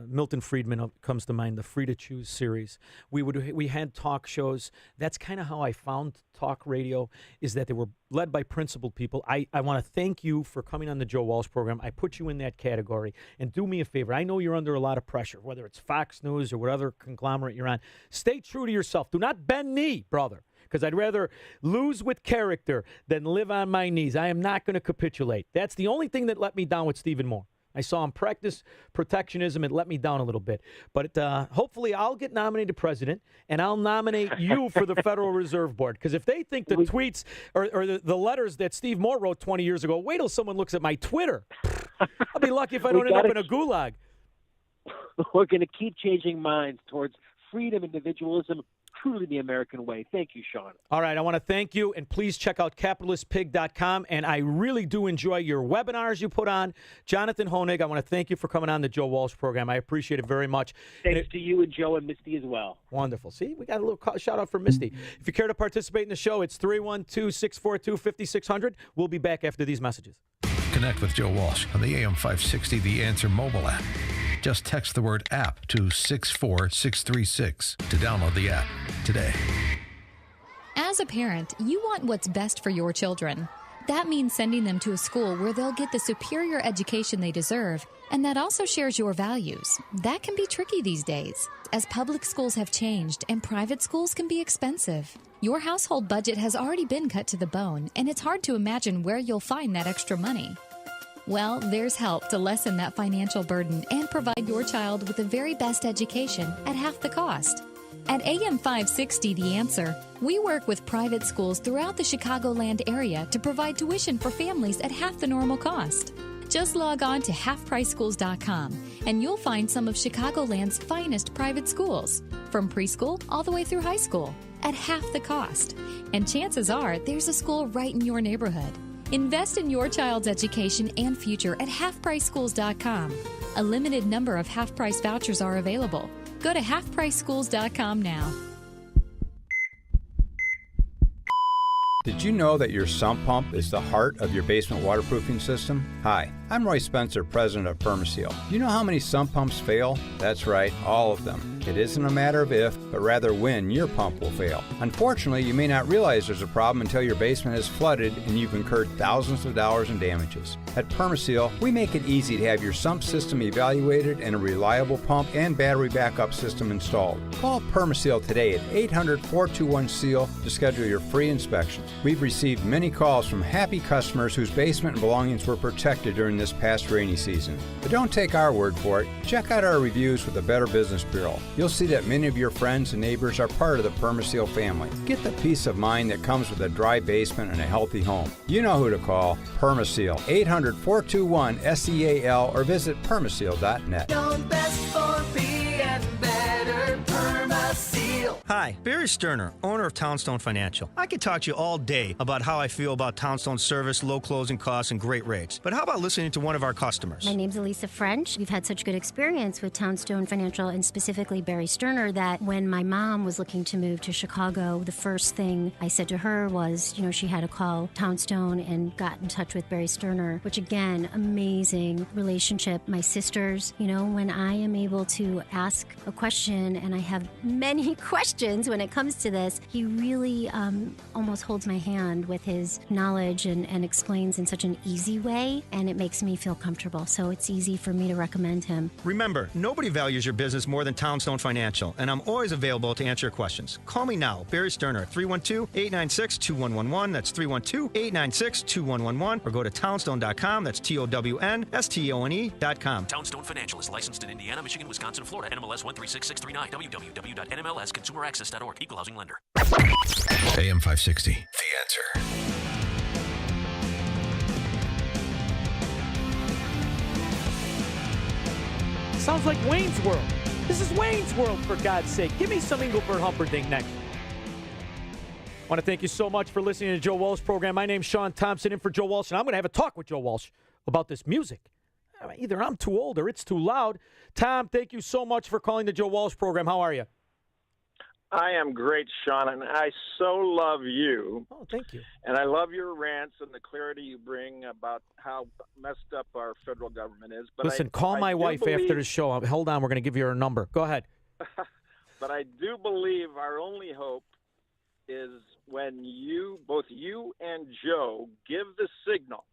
Milton Friedman comes to mind, the Free to Choose series. We had talk shows. That's kind of how I found talk radio, is that they were led by principled people. I want to thank you for coming on the Joe Walsh program. I put you in that category. And do me a favor. I know you're under a lot of pressure, whether it's Fox News or whatever conglomerate you're on. Stay true to yourself. Do not bend knee, brother, because I'd rather lose with character than live on my knees. I am not going to capitulate. That's the only thing that let me down with Stephen Moore. I saw him practice protectionism. It let me down a little bit. But hopefully I'll get nominated president, and I'll nominate you for the Federal Reserve Board. Because if they think the tweets or the letters that Steve Moore wrote 20 years ago, wait till someone looks at my Twitter. I'll be lucky if I don't end up in a gulag. We're going to keep changing minds towards freedom, individualism, truly the American way. Thank you, Sean. All right, I want to thank you, and please check out capitalistpig.com. And I really do enjoy your webinars you put on. Jonathan Honig, I want to thank you for coming on the Joe Walsh program. I appreciate it very much. Thanks to you and Joe and Misty as well. Wonderful. See, we got a little shout out for Misty. If you care to participate in the show, it's 312-642-5600. We'll be back after these messages. Connect with Joe Walsh on the AM 560 The Answer mobile app. Just text the word app to 64636 to download the app today. As a parent, you want what's best for your children. That means sending them to a school where they'll get the superior education they deserve, and that also shares your values. That can be tricky these days, as public schools have changed and private schools can be expensive. Your household budget has already been cut to the bone, and it's hard to imagine where you'll find that extra money. Well, there's help to lessen that financial burden and provide your child with the very best education at half the cost. At AM 560 The Answer, we work with private schools throughout the Chicagoland area to provide tuition for families at half the normal cost. Just log on to halfpriceschools.com and you'll find some of Chicagoland's finest private schools, from preschool all the way through high school, at half the cost. And chances are there's a school right in your neighborhood. Invest in your child's education and future at halfpriceschools.com. A limited number of half-price vouchers are available. Go to halfpriceschools.com now. Did you know that your sump pump is the heart of your basement waterproofing system? Hi, I'm Roy Spencer, president of Permaseal. Do you know how many sump pumps fail? That's right, all of them. It isn't a matter of if, but rather when your pump will fail. Unfortunately, you may not realize there's a problem until your basement is flooded and you've incurred thousands of dollars in damages. At Permaseal, we make it easy to have your sump system evaluated and a reliable pump and battery backup system installed. Call Permaseal today at 800-421-SEAL to schedule your free inspection. We've received many calls from happy customers whose basement and belongings were protected during this past rainy season. But don't take our word for it. Check out our reviews with the Better Business Bureau. You'll see that many of your friends and neighbors are part of the Permaseal family. Get the peace of mind that comes with a dry basement and a healthy home. You know who to call. Permaseal. 800-421-SEAL or visit permaseal.net. Known best for being better, Permaseal. Hi, Barry Sterner, owner of Townstone Financial. I could talk to you all day about how I feel about Townstone service, low closing costs, and great rates. But how about listening to one of our customers? My name's Elisa French. We've had such good experience with Townstone Financial and specifically Barry Sterner that when my mom was looking to move to Chicago, the first thing I said to her was, she had to call Townstone and got in touch with Barry Sterner, which again, amazing relationship. My sisters, when I am able to ask a question, and I have many questions when it comes to this, he really almost holds my hand with his knowledge and explains in such an easy way, and it makes me feel comfortable. So it's easy for me to recommend him. Remember, nobody values your business more than Townstone Financial, and I'm always available to answer your questions. Call me now, Barry Sterner, 312-896-2111. That's 312-896-2111. Or go to townstone.com. That's TOWNSTONE.com. Townstone Financial is licensed in Indiana, Michigan, Wisconsin, Florida. NMLS 136639. www.nmlsconsumeraccess.org. Equal housing lender. AM 560, The Answer. Sounds like Wayne's World. This is Wayne's World, for God's sake. Give me some Engelbert Humperdinck next. I want to thank you so much for listening to the Joe Walsh program. My name's Sean Thompson, in for Joe Walsh, and I'm going to have a talk with Joe Walsh about this music. Either I'm too old or it's too loud. Tom, thank you so much for calling the Joe Walsh program. How are you? I am great, Sean, and I so love you. Oh, thank you. And I love your rants and the clarity you bring about how messed up our federal government is. But Listen, call my wife after the show. Hold on, we're going to give you her number. Go ahead. But I do believe our only hope is when both you and Joe give the signal.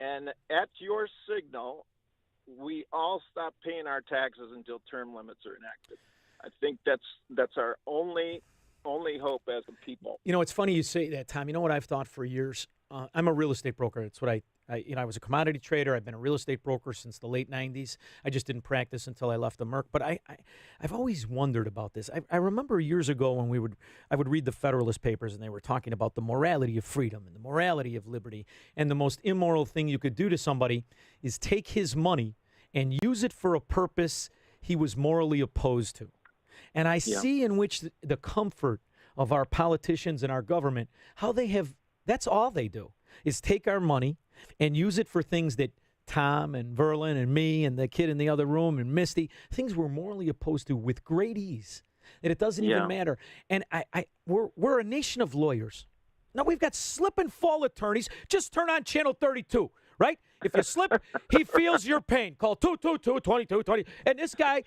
And at your signal, we all stop paying our taxes until term limits are enacted. I think that's our only hope as a people. It's funny you say that, Tom. You know what I've thought for years? I'm a real estate broker. That's what I was a commodity trader. I've been a real estate broker since the late 90s. I just didn't practice until I left the Merc. But I've always wondered about this. I remember years ago when I would read the Federalist Papers, and they were talking about the morality of freedom and the morality of liberty. And the most immoral thing you could do to somebody is take his money and use it for a purpose he was morally opposed to. And I see in which the comfort of our politicians and our government, how they have, that's all they do, is take our money and use it for things that Tom and Verlin and me and the kid in the other room and Misty, things we're morally opposed to with great ease. And it doesn't even matter. And we're a nation of lawyers. Now, we've got slip and fall attorneys. Just turn on Channel 32, right? If you slip, he feels your pain. Call 222-2220. And this guy,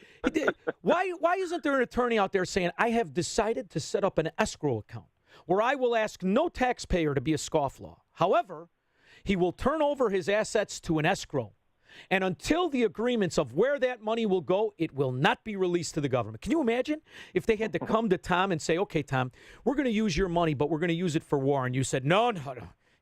why isn't there an attorney out there saying, I have decided to set up an escrow account where I will ask no taxpayer to be a scofflaw. However, he will turn over his assets to an escrow. And until the agreements of where that money will go, it will not be released to the government. Can you imagine if they had to come to Tom and say, okay, Tom, we're going to use your money, but we're going to use it for war. And you said, no,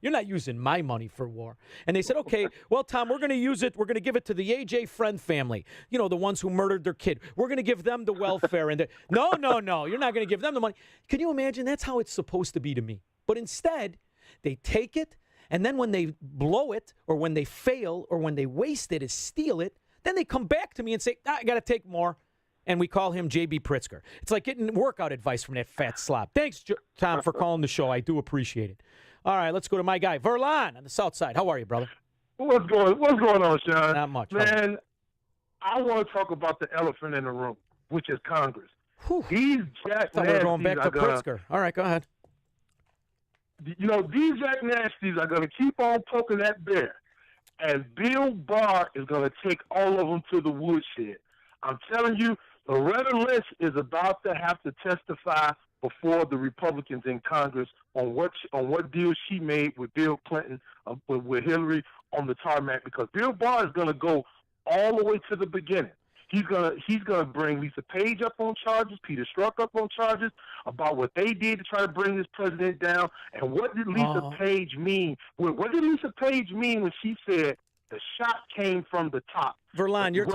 you're not using my money for war. And they said, okay, well, Tom, we're going to use it. We're going to give it to the A.J. Friend family, you know, the ones who murdered their kid. We're going to give them the welfare. And no, you're not going to give them the money. Can you imagine? That's how it's supposed to be to me. But instead, they take it. And then when they blow it or when they fail or when they waste it, is steal it, then they come back to me and say, I got to take more. And we call him J.B. Pritzker. It's like getting workout advice from that fat slob. Thanks, Tom, for calling the show. I do appreciate it. All right, let's go to my guy, Verlon, on the south side. How are you, brother? What's going on, Sean? Not much. Man, I want to talk about the elephant in the room, which is Congress. These jack I thought we were going back to nasties are Pritzker. All right, go ahead. You know, these jack nasties are going to keep on poking that bear, and Bill Barr is going to take all of them to the woodshed. I'm telling you, Loretta Lynch is about to have to testify before the Republicans in Congress on what deal she made with Bill Clinton, with Hillary on the tarmac, because Bill Barr is going to go all the way to the beginning. He's gonna bring Lisa Page up on charges, Peter Strzok up on charges about what they did to try to bring this president down. And what did Lisa Page mean? What did Lisa Page mean when she said the shot came from the top? Verlon, you're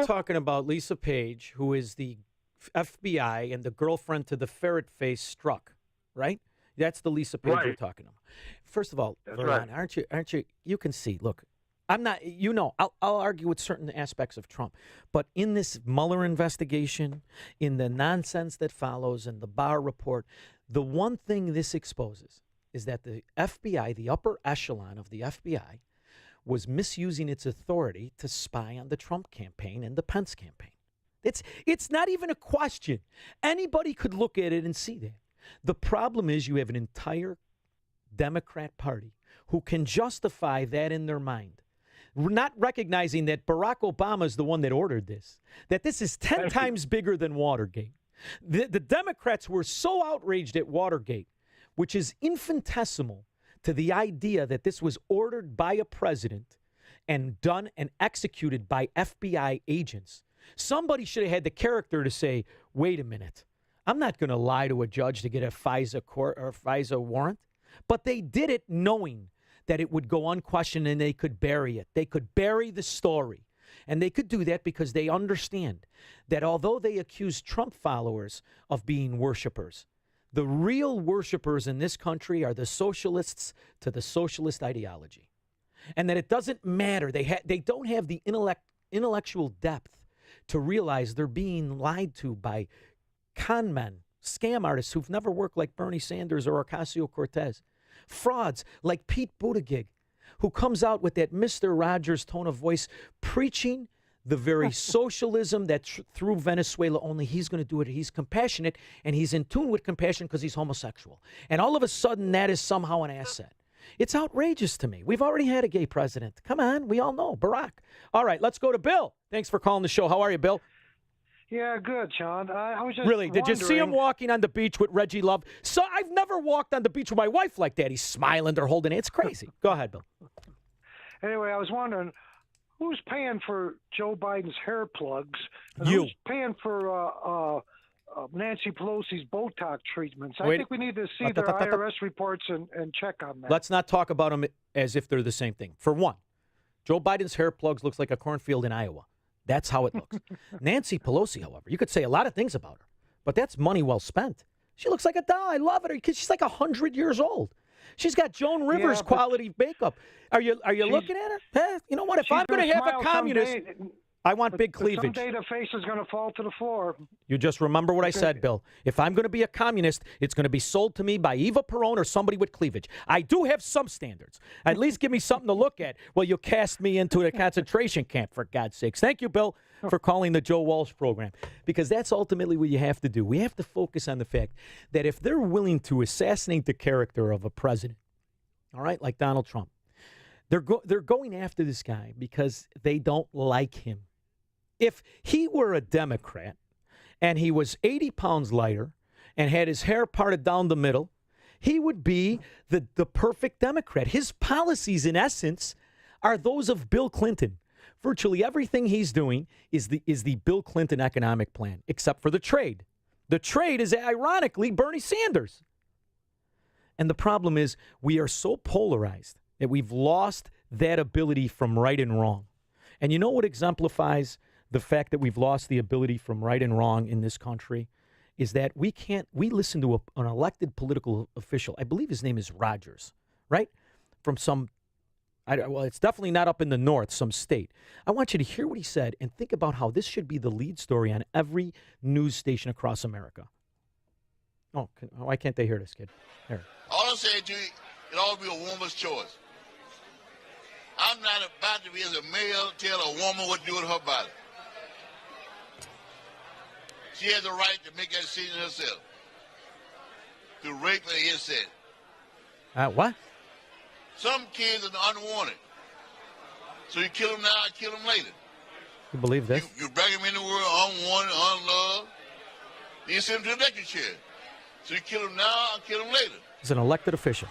talking about Lisa Page, who is the FBI and the girlfriend to the ferret-faced Strzok, right? That's the Lisa Page you're talking about. First of all, That's Verlon, right. aren't you? You can see. Look, I'm not. You know, I'll argue with certain aspects of Trump, but in this Mueller investigation, in the nonsense that follows, in the Barr report, the one thing this exposes is that the FBI, the upper echelon of the FBI, was misusing its authority to spy on the Trump campaign and the Pence campaign. It's not even a question. Anybody could look at it and see that. The problem is you have an entire Democrat Party who can justify that in their mind, not recognizing that Barack Obama is the one that ordered this, that this is 10 times bigger than Watergate. The Democrats were so outraged at Watergate, which is infinitesimal to the idea that this was ordered by a president and done and executed by FBI agents. Somebody should have had the character to say, wait a minute, I'm not going to lie to a judge to get a FISA warrant. But they did it knowing that it would go unquestioned and they could bury it. They could bury the story. And they could do that because they understand that although they accuse Trump followers of being worshipers, the real worshipers in this country are the socialists to the socialist ideology. And that it doesn't matter. They don't have the intellectual depth to realize they're being lied to by con men, scam artists who've never worked like Bernie Sanders or Ocasio-Cortez. Frauds like Pete Buttigieg, who comes out with that Mr. Rogers tone of voice, preaching the very socialism that through Venezuela, only he's going to do it. He's compassionate, and he's in tune with compassion because he's homosexual. And all of a sudden, that is somehow an asset. It's outrageous to me. We've already had a gay president. Come on, we all know, Barack. All right, let's go to Bill. Thanks for calling the show. How are you, Bill? Yeah, good, Sean. I was just really. Did you see him walking on the beach with Reggie Love? So I've never walked on the beach with my wife like that. He's smiling, they're holding it. It's crazy. Go ahead, Bill. Anyway, I was wondering who's paying for Joe Biden's hair plugs? And You. Who's paying for Nancy Pelosi's Botox treatments? I Wait. think we need to see their IRS reports and check on that. Let's not talk about them as if they're the same thing. For one, Joe Biden's hair plugs looks like a cornfield in Iowa. That's how it looks. Nancy Pelosi, however, you could say a lot of things about her, but that's money well spent. She looks like a doll. I love it because she's like 100 years old. She's got Joan Rivers quality makeup. Are you looking at her? You know what? If I'm going to have a communist, I want big But cleavage. someday the face is going to fall to the floor. You just remember what I said, Bill. If I'm going to be a communist, it's going to be sold to me by Eva Peron or somebody with cleavage. I do have some standards. At least give me something to look at. Well, you cast me into a concentration camp, for God's sakes. Thank you, Bill, for calling the Joe Walsh program, because that's ultimately what you have to do. We have to focus on the fact that if they're willing to assassinate the character of a president, all right, like Donald Trump, they're going after this guy because they don't like him. If he were a Democrat and he was 80 pounds lighter and had his hair parted down the middle, he would be the perfect Democrat. His policies, in essence, are those of Bill Clinton. Virtually everything he's doing is the Bill Clinton economic plan, except for the trade. The trade is, ironically, Bernie Sanders. And the problem is we are so polarized that we've lost that ability from right and wrong. And you know what exemplifies the fact that we've lost the ability from right and wrong in this country is that we listen to an elected political official. I believe his name is Rogers, right? From it's definitely not up in the north, some state. I want you to hear what he said and think about how this should be the lead story on every news station across America. Oh, why can't they hear this, kid? Here. All I'm saying to you, it ought to be a woman's choice. I'm not about to be, as a male, tell a woman what to do with her body. She has the right to make that decision herself. To rape or incest. What? Some kids are unwanted. So you kill them now, kill them later. You believe this? You bring them in the world unwanted, unloved. Then you send them to the electric chair. So you kill them now, kill them later. He's an elected official.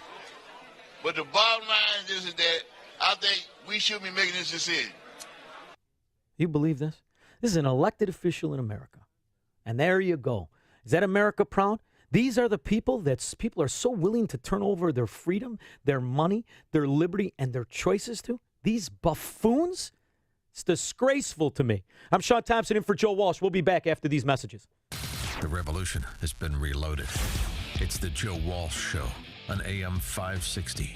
But the bottom line is that I think we should be making this decision. You believe this? This is an elected official in America. And there you go. Is that America proud? These are the people that people are so willing to turn over their freedom, their money, their liberty, and their choices to? These buffoons? It's disgraceful to me. I'm Sean Thompson in for Joe Walsh. We'll be back after these messages. The revolution has been reloaded. It's the Joe Walsh Show on AM 560.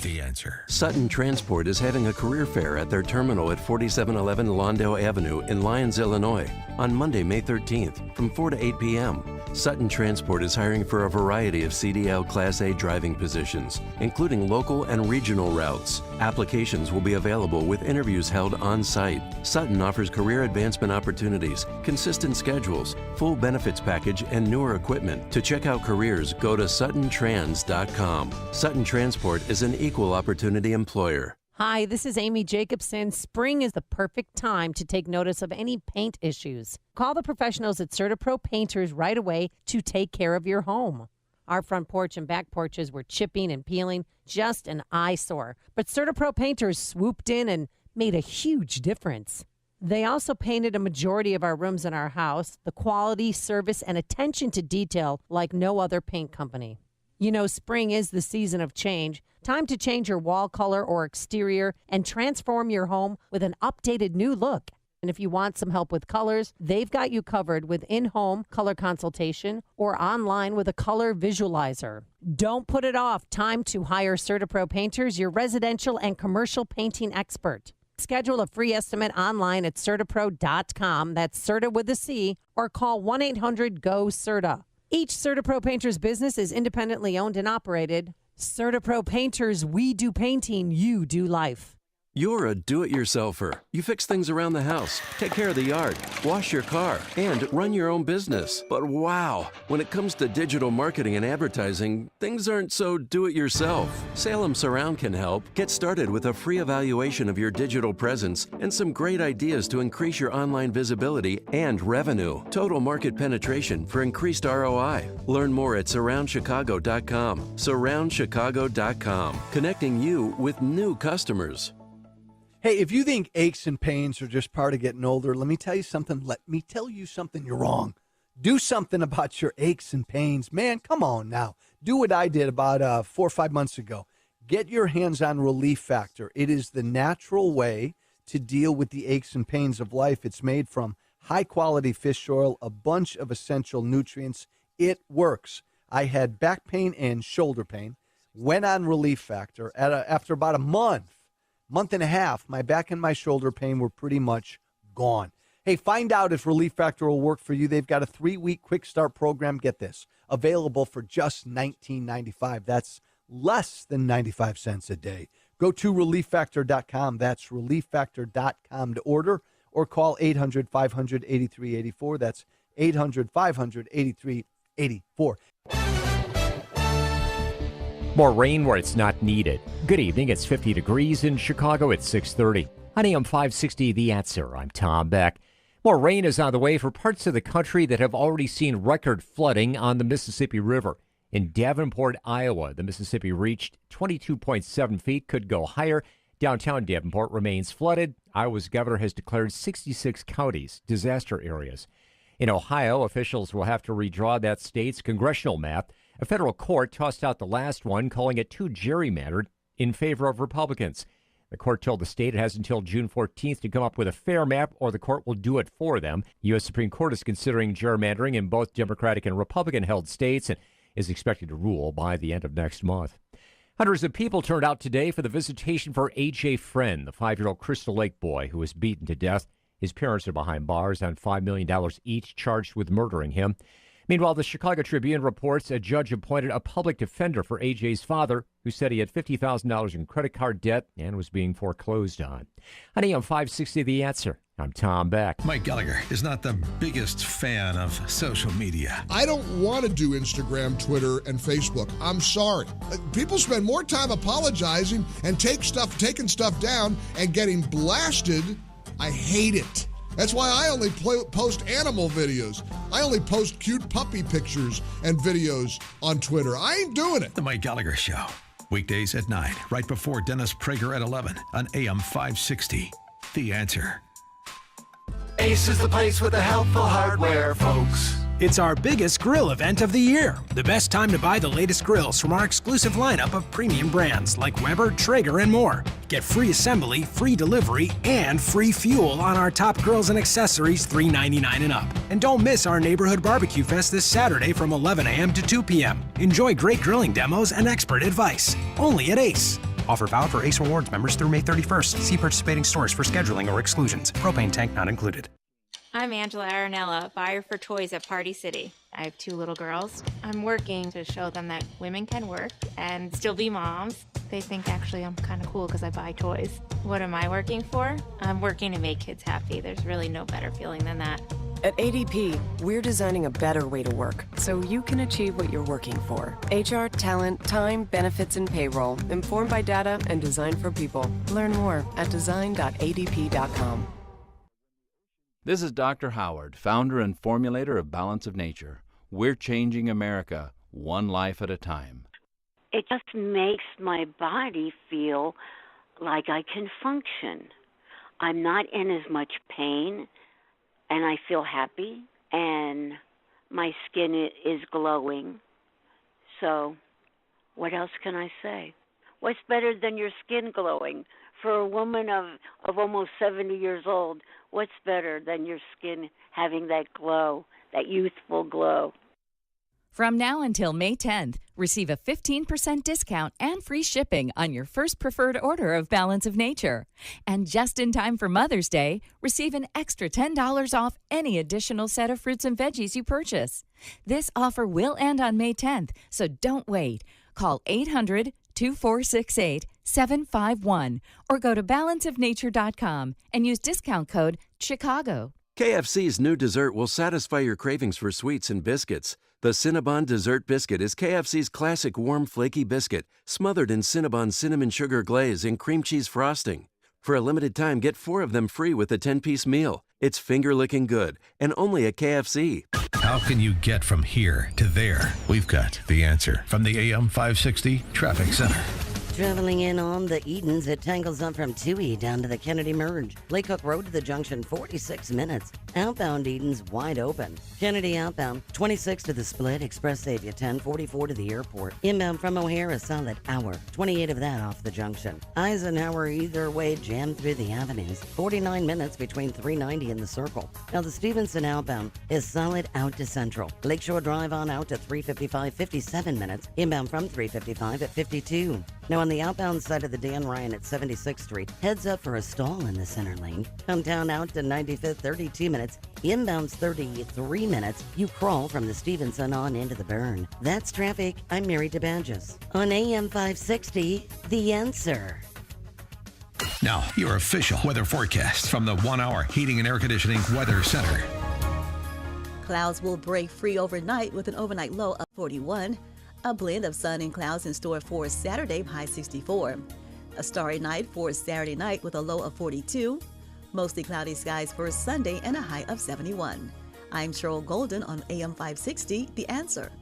The Answer. Sutton Transport is having a career fair at their terminal at 4711 Lawndale Avenue in Lyons, Illinois on Monday, May 13th from 4 to 8 p.m. Sutton Transport is hiring for a variety of CDL Class A driving positions, including local and regional routes. Applications will be available with interviews held on site. Sutton offers career advancement opportunities, consistent schedules, full benefits package, and newer equipment. To check out careers, go to suttontrans.com. Sutton Transport is an equal opportunity employer. Hi, this is Amy Jacobson. Spring is the perfect time to take notice of any paint issues. Call the professionals at CertaPro Painters right away to take care of your home. Our front porch and back porches were chipping and peeling, just an eyesore. But CertaPro Painters swooped in and made a huge difference. They also painted a majority of our rooms in our house, the quality, service, and attention to detail like no other paint company. You know, spring is the season of change. Time to change your wall color or exterior and transform your home with an updated new look. And if you want some help with colors, they've got you covered with in-home color consultation or online with a color visualizer. Don't put it off. Time to hire CertaPro Painters, your residential and commercial painting expert. Schedule a free estimate online at CertaPro.com. That's Certa with a C, or call 1-800-GO-CERTA. Each CertaPro Painters business is independently owned and operated. CertaPro Painters, we do painting, you do life. You're a do-it-yourselfer. You fix things around the house, take care of the yard, wash your car, and run your own business. But wow, when it comes to digital marketing and advertising, things aren't so do-it-yourself. Salem Surround can help. Get started with a free evaluation of your digital presence and some great ideas to increase your online visibility and revenue. Total market penetration for increased ROI. Learn more at surroundchicago.com. Surroundchicago.com. Connecting you with new customers. Hey, if you think aches and pains are just part of getting older, let me tell you something. You're wrong. Do something about your aches and pains. Man, come on now. Do what I did about 4 or 5 months ago. Get your hands on Relief Factor. It is the natural way to deal with the aches and pains of life. It's made from high-quality fish oil, a bunch of essential nutrients. It works. I had back pain and shoulder pain. Went on Relief Factor. After about a month and a half, my back and my shoulder pain were pretty much gone. Hey, find out if Relief Factor will work for you. They've got a 3-week quick start program. Get this, available for just $19.95. That's less than 95 cents a day. Go to relieffactor.com. That's relieffactor.com to order, or call 800-500-8384. That's 800-500-8384. More rain where it's not needed. Good evening. It's 50 degrees in Chicago at 6:30. On AM 560, The Answer. I'm Tom Beck. More rain is on the way for parts of the country that have already seen record flooding on the Mississippi River. In Davenport, Iowa, the Mississippi reached 22.7 feet, could go higher. Downtown Davenport remains flooded. Iowa's governor has declared 66 counties disaster areas. In Ohio, officials will have to redraw that state's congressional map. A federal court tossed out the last one, calling it too gerrymandered in favor of Republicans. The court told the state it has until June 14th to come up with a fair map, or the court will do it for them. The U.S. Supreme Court is considering gerrymandering in both Democratic and Republican-held states and is expected to rule by the end of next month. Hundreds of people turned out today for the visitation for A.J. Friend, the 5-year-old Crystal Lake boy who was beaten to death. His parents are behind bars on $5 million each, charged with murdering him. Meanwhile, the Chicago Tribune reports a judge appointed a public defender for A.J.'s father, who said he had $50,000 in credit card debt and was being foreclosed on. On AM 560, The Answer. I'm Tom Beck. Mike Gallagher is not the biggest fan of social media. I don't want to do Instagram, Twitter, and Facebook. I'm sorry. People spend more time apologizing and taking stuff down and getting blasted. I hate it. That's why I only post animal videos. I only post cute puppy pictures and videos on Twitter. I ain't doing it. The Mike Gallagher Show. Weekdays at 9, right before Dennis Prager at 11 on AM 560. The Answer. Ace is the place with the helpful hardware, folks. It's our biggest grill event of the year. The best time to buy the latest grills from our exclusive lineup of premium brands like Weber, Traeger, and more. Get free assembly, free delivery, and free fuel on our top grills and accessories $3.99 and up. And don't miss our Neighborhood Barbecue Fest this Saturday from 11 a.m. to 2 p.m. Enjoy great grilling demos and expert advice. Only at Ace. Offer valid for Ace Rewards members through May 31st. See participating stores for scheduling or exclusions. Propane tank not included. I'm Angela Aranella, buyer for toys at Party City. I have 2 little girls. I'm working to show them that women can work and still be moms. They think actually I'm kind of cool because I buy toys. What am I working for? I'm working to make kids happy. There's really no better feeling than that. At ADP, we're designing a better way to work so you can achieve what you're working for. HR, talent, time, benefits, and payroll, informed by data and designed for people. Learn more at design.adp.com. This is Dr. Howard, founder and formulator of Balance of Nature. We're changing America, one life at a time. It just makes my body feel like I can function. I'm not in as much pain, and I feel happy, and my skin is glowing. So what else can I say? What's better than your skin glowing? For a woman of almost 70 years old, what's better than your skin having that glow, that youthful glow? From now until May 10th, receive a 15% discount and free shipping on your first preferred order of Balance of Nature. And just in time for Mother's Day, receive an extra $10 off any additional set of fruits and veggies you purchase. This offer will end on May 10th, so don't wait. Call 800-2468-751 or go to balanceofnature.com and use discount code CHICAGO. KFC's new dessert will satisfy your cravings for sweets and biscuits. The Cinnabon Dessert Biscuit is KFC's classic warm, flaky biscuit, smothered in Cinnabon cinnamon sugar glaze and cream cheese frosting. For a limited time, get 4 of them free with a 10-piece meal. It's finger-licking good, and only at KFC. How can you get from here to there? We've got the answer from the AM 560 Traffic Center. Traveling in on the Edens, it tangles up from 2E down to the Kennedy Merge. Lake Hook Road to the junction, 46 minutes. Outbound Edens, wide open. Kennedy outbound, 26 to the Split. Express save you 10, 44 to the airport. Inbound from O'Hare, a solid hour. 28 of that off the junction. Eisenhower either way jammed through the avenues. 49 minutes between 390 and the Circle. Now the Stevenson outbound is solid out to Central. Lakeshore Drive on out to 355, 57 minutes. Inbound from 355 at 52. Now, on the outbound side of the Dan Ryan at 76th Street, heads up for a stall in the center lane. Hometown out to 95th, 32 minutes. Inbound's 33 minutes. You crawl from the Stevenson on into the burn. That's traffic. I'm Mary DeBanges. On AM 560, The Answer. Now, your official weather forecast from the 1 Hour Heating and Air Conditioning Weather Center. Clouds will break free overnight with an overnight low of 41. A blend of sun and clouds in store for Saturday, high 64. A starry night for Saturday night with a low of 42. Mostly cloudy skies for Sunday and a high of 71. I'm Cheryl Golden on AM 560, The Answer.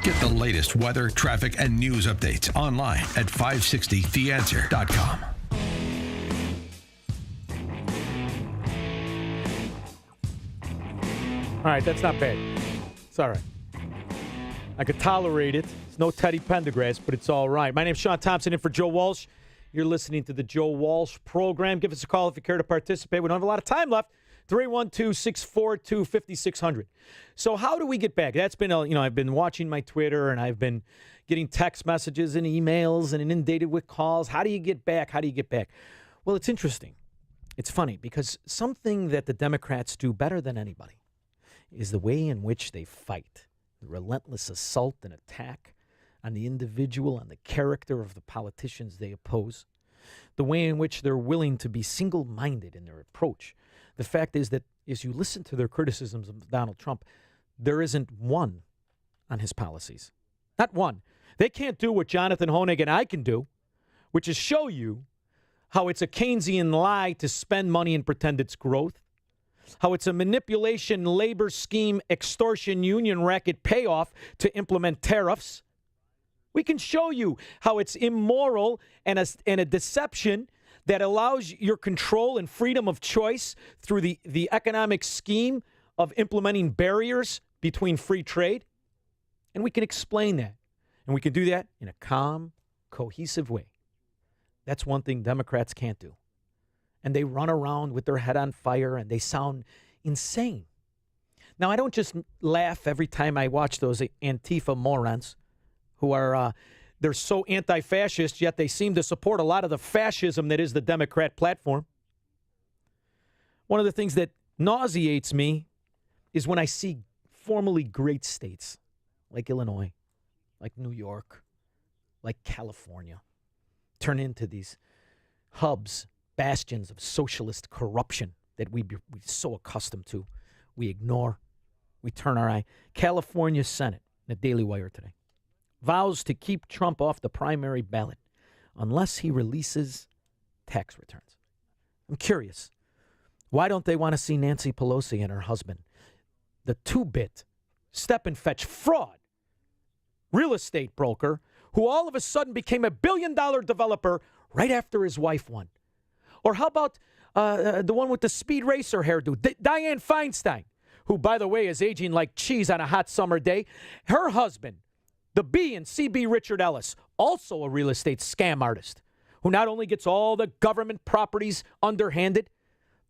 Get the latest weather, traffic, and news updates online at 560theanswer.com. All right, that's not bad. It's all right. I could tolerate it. It's no Teddy Pendergrass, but it's all right. My name's Sean Thompson, in for Joe Walsh. You're listening to the Joe Walsh program. Give us a call if you care to participate. We don't have a lot of time left. 312-642-5600. So how do we get back? That's been, I've been watching my Twitter, and I've been getting text messages and emails and inundated with calls. How do you get back? How do you get back? Well, it's interesting. It's funny because something that the Democrats do better than anybody is the way in which they fight. The relentless assault and attack on the individual, on the character of the politicians they oppose. The way in which they're willing to be single-minded in their approach. The fact is that as you listen to their criticisms of Donald Trump, there isn't one on his policies. Not one. They can't do what Jonathan Hoenig and I can do, which is show you how it's a Keynesian lie to spend money and pretend it's growth. How it's a manipulation, labor scheme, extortion, union racket payoff to implement tariffs. We can show you how it's immoral and a deception that allows your control and freedom of choice through the economic scheme of implementing barriers between free trade. And we can explain that. And we can do that in a calm, cohesive way. That's one thing Democrats can't do. And they run around with their head on fire, and they sound insane. Now, I don't just laugh every time I watch those Antifa morons who are, they're so anti-fascist, yet they seem to support a lot of the fascism that is the Democrat platform. One of the things that nauseates me is when I see formerly great states like Illinois, like New York, like California, turn into these hubs, bastions of socialist corruption that we're so accustomed to. We ignore. We turn our eye. California Senate, in the Daily Wire today, vows to keep Trump off the primary ballot unless he releases tax returns. I'm curious. Why don't they want to see Nancy Pelosi and her husband, the two-bit, step-and-fetch fraud real estate broker who all of a sudden became a billion-dollar developer right after his wife won? Or how about the one with the speed racer hairdo, Dianne Feinstein, who, by the way, is aging like cheese on a hot summer day. Her husband, the B in CB Richard Ellis, also a real estate scam artist, who not only gets all the government properties underhanded,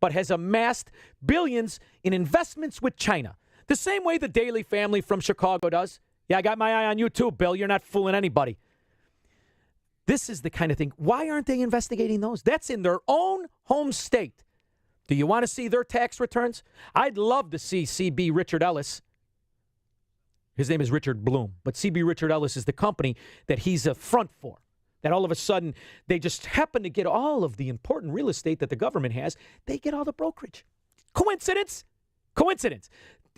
but has amassed billions in investments with China. The same way the Daily Family from Chicago does. Yeah, I got my eye on you too, Bill. You're not fooling anybody. This is the kind of thing. Why aren't they investigating those? That's in their own home state. Do you want to see their tax returns? I'd love to see CB Richard Ellis. His name is Richard Bloom, but CB Richard Ellis is the company that he's a front for. That all of a sudden, they just happen to get all of the important real estate that the government has. They get all the brokerage. Coincidence? Coincidence.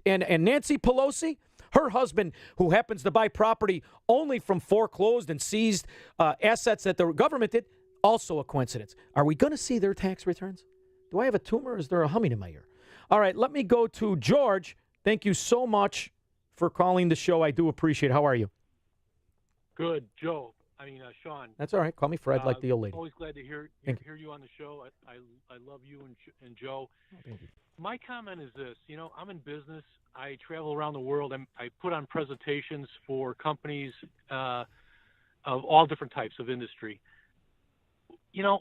And Nancy Pelosi, her husband, who happens to buy property only from foreclosed and seized assets that the government did, also a coincidence. Are we going to see their tax returns? Do I have a tumor or is there a humming in my ear? All right, let me go to George. Thank you so much for calling the show. I do appreciate it. How are you? Good, Joe. Sean. That's all right. Call me Fred, like the old lady. Always glad to hear you on the show. I love you and Joe. Thank you. My comment is this. I'm in business. I travel around the world. I put on presentations for companies of all different types of industry. You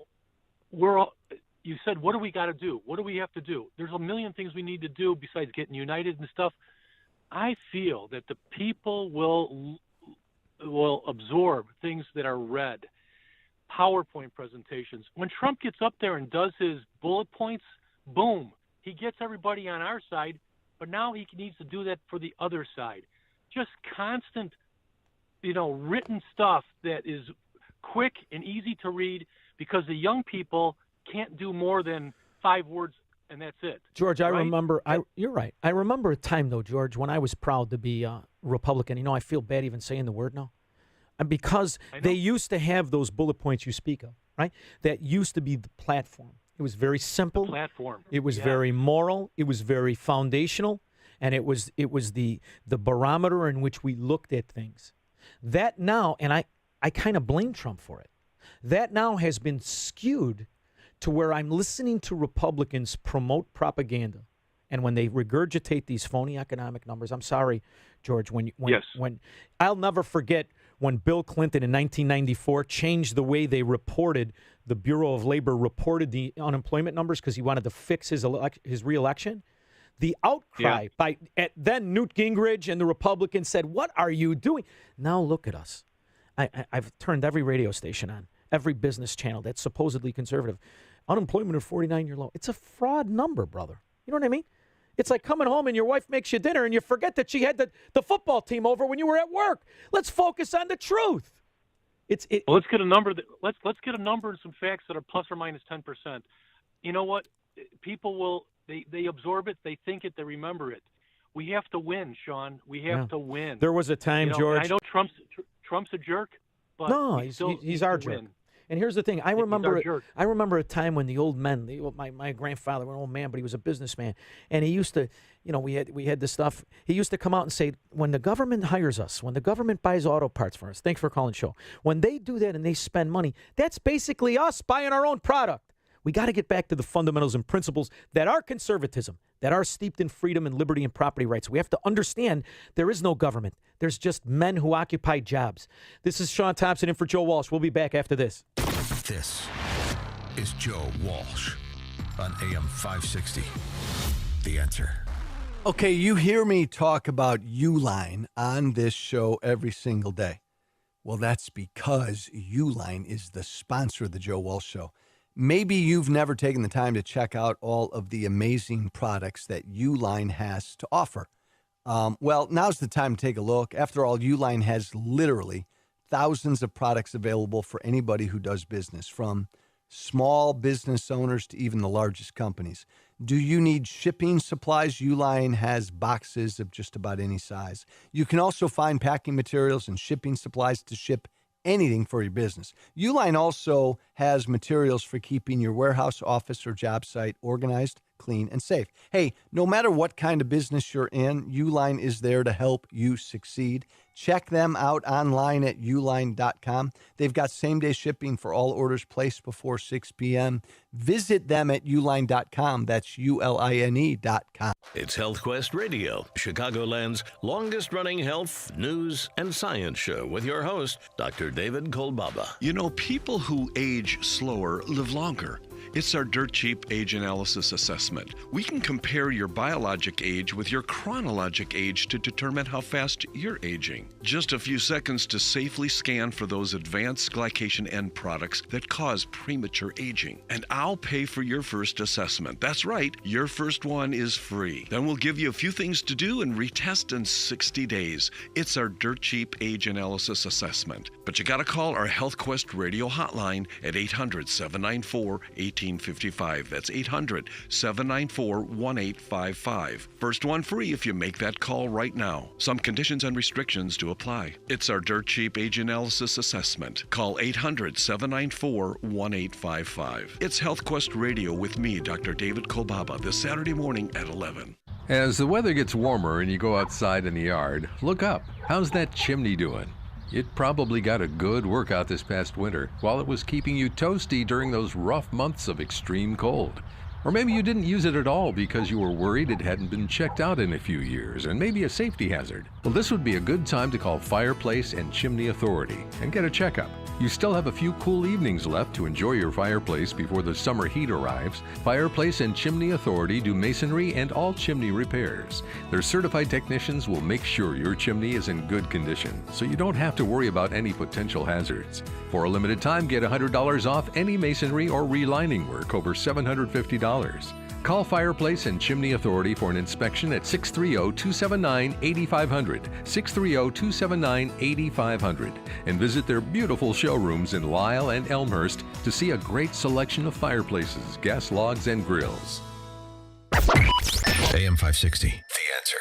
said, what do we got to do? What do we have to do? There's a million things we need to do besides getting united and stuff. I feel that the people will will absorb things that are read. PowerPoint presentations. When Trump gets up there and does his bullet points, boom, he gets everybody on our side, but now he needs to do that for the other side. Just constant, written stuff that is quick and easy to read, because the young people can't do more than 5 words and that's it. George, I right? remember, you're right. I remember a time, though, George, when I was proud to be Republican. I feel bad even saying the word now. And because they used to have those bullet points you speak of, right? That used to be the platform. It was very simple. The platform. It was very moral. It was very foundational. And it was the barometer in which we looked at things. That now, and I kind of blame Trump for it, that now has been skewed to where I'm listening to Republicans promote propaganda. And when they regurgitate these phony economic numbers, I'm sorry, George, when I'll never forget when Bill Clinton in 1994 changed the way they reported, the Bureau of Labor reported the unemployment numbers because he wanted to fix his reelection. The outcry then Newt Gingrich and the Republicans said, "What are you doing?" Now look at us. I've turned every radio station on, every business channel that's supposedly conservative. Unemployment of 49-year low. It's a fraud number, brother. You know what I mean? It's like coming home and your wife makes you dinner and you forget that she had the football team over when you were at work. Let's focus on the truth. Well, let's get a number. Let's get a number and some facts that are plus or minus 10%. You know what? People will they absorb it, they think it, they remember it. We have to win, Sean. We have to win. There was a time, George. I know Trump's a jerk, but no, he's our jerk. Win. And here's the thing. I remember a time when the old men, my grandfather, was an old man, but he was a businessman. And he used to, we had this stuff. He used to come out and say, when the government hires us, when the government buys auto parts for us, thanks for calling the show. When they do that and they spend money, that's basically us buying our own product. We got to get back to the fundamentals and principles that are conservatism, that are steeped in freedom and liberty and property rights. We have to understand there is no government. There's just men who occupy jobs. This is Sean Thompson in for Joe Walsh. We'll be back after this. This is Joe Walsh on AM 560. The Answer. Okay, you hear me talk about Uline on this show every single day. Well, that's because Uline is the sponsor of the Joe Walsh Show. Maybe you've never taken the time to check out all of the amazing products that Uline has to offer. Well, now's the time to take a look. After all, Uline has literally thousands of products available for anybody who does business, from small business owners to even the largest companies. Do you need shipping supplies? Uline has boxes of just about any size. You can also find packing materials and shipping supplies to ship anything for your business. Uline also has materials for keeping your warehouse, office, or job site organized, clean, and safe. Hey, no matter what kind of business you're in, Uline is there to help you succeed. Check them out online at uline.com. They've got same-day shipping for all orders placed before 6 p.m. Visit them at uline.com. That's ULINE.com. It's Health Quest Radio, Chicagoland's longest-running health, news, and science show with your host, Dr. David Kolbaba. You know, people who age slower live longer. It's our dirt cheap age analysis assessment. We can compare your biologic age with your chronologic age to determine how fast you're aging. Just a few seconds to safely scan for those advanced glycation end products that cause premature aging. And I'll pay for your first assessment. That's right, your first one is free. Then we'll give you a few things to do and retest in 60 days. It's our dirt cheap age analysis assessment. But you gotta call our Health Quest radio hotline at 800-794-1855. That's 800-794-1855. First one free if you make that call right now. Some conditions and restrictions do apply. It's our dirt cheap age analysis assessment. Call 800-794-1855. It's Health Quest Radio with me, Dr. David Kolbaba, this Saturday morning at 11. As the weather gets warmer and you go outside in the yard, look up. How's that chimney doing? It probably got a good workout this past winter while it was keeping you toasty during those rough months of extreme cold. Or maybe you didn't use it at all because you were worried it hadn't been checked out in a few years and maybe a safety hazard. Well, this would be a good time to call Fireplace and Chimney Authority and get a checkup. You still have a few cool evenings left to enjoy your fireplace before the summer heat arrives. Fireplace and Chimney Authority do masonry and all chimney repairs. Their certified technicians will make sure your chimney is in good condition, so you don't have to worry about any potential hazards. For a limited time, get $100 off any masonry or relining work over $750. Call Fireplace and Chimney Authority for an inspection at 630-279-8500, 630-279-8500, and visit their beautiful showrooms in Lisle and Elmhurst to see a great selection of fireplaces, gas logs, and grills. AM 560, The Answer.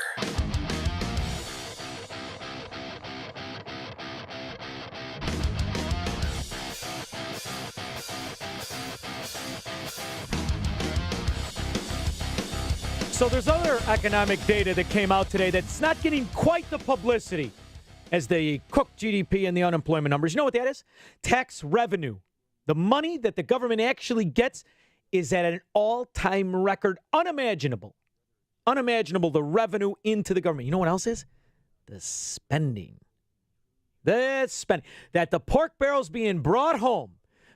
So there's other economic data that came out today that's not getting quite the publicity as the Cook GDP and the unemployment numbers. You know what that is? Tax revenue. The money that the government actually gets is at an all-time record. Unimaginable. Unimaginable, the revenue into the government. You know what else is? The spending. The spending. That the pork barrel's being brought home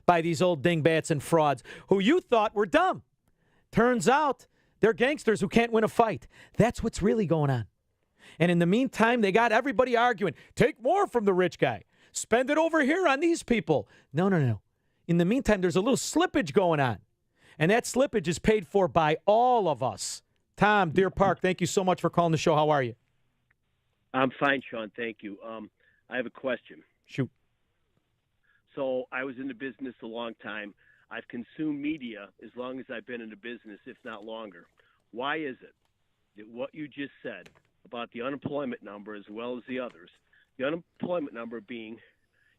by these old dingbats and frauds who you thought were dumb. Turns out they're gangsters who can't win a fight. That's what's really going on. And in the meantime, they got everybody arguing, take more from the rich guy. Spend it over here on these people. No. In the meantime, there's a little slippage going on. And that slippage is paid for by all of us. Tom, Deer Park, thank you so much for calling the show. How are you? I'm fine, Sean. Thank you. I have a question. Shoot. So I was in the business a long time. I've consumed media as long as I've been in the business, if not longer. Why is it that what you just said about the unemployment number as well as the others, the unemployment number being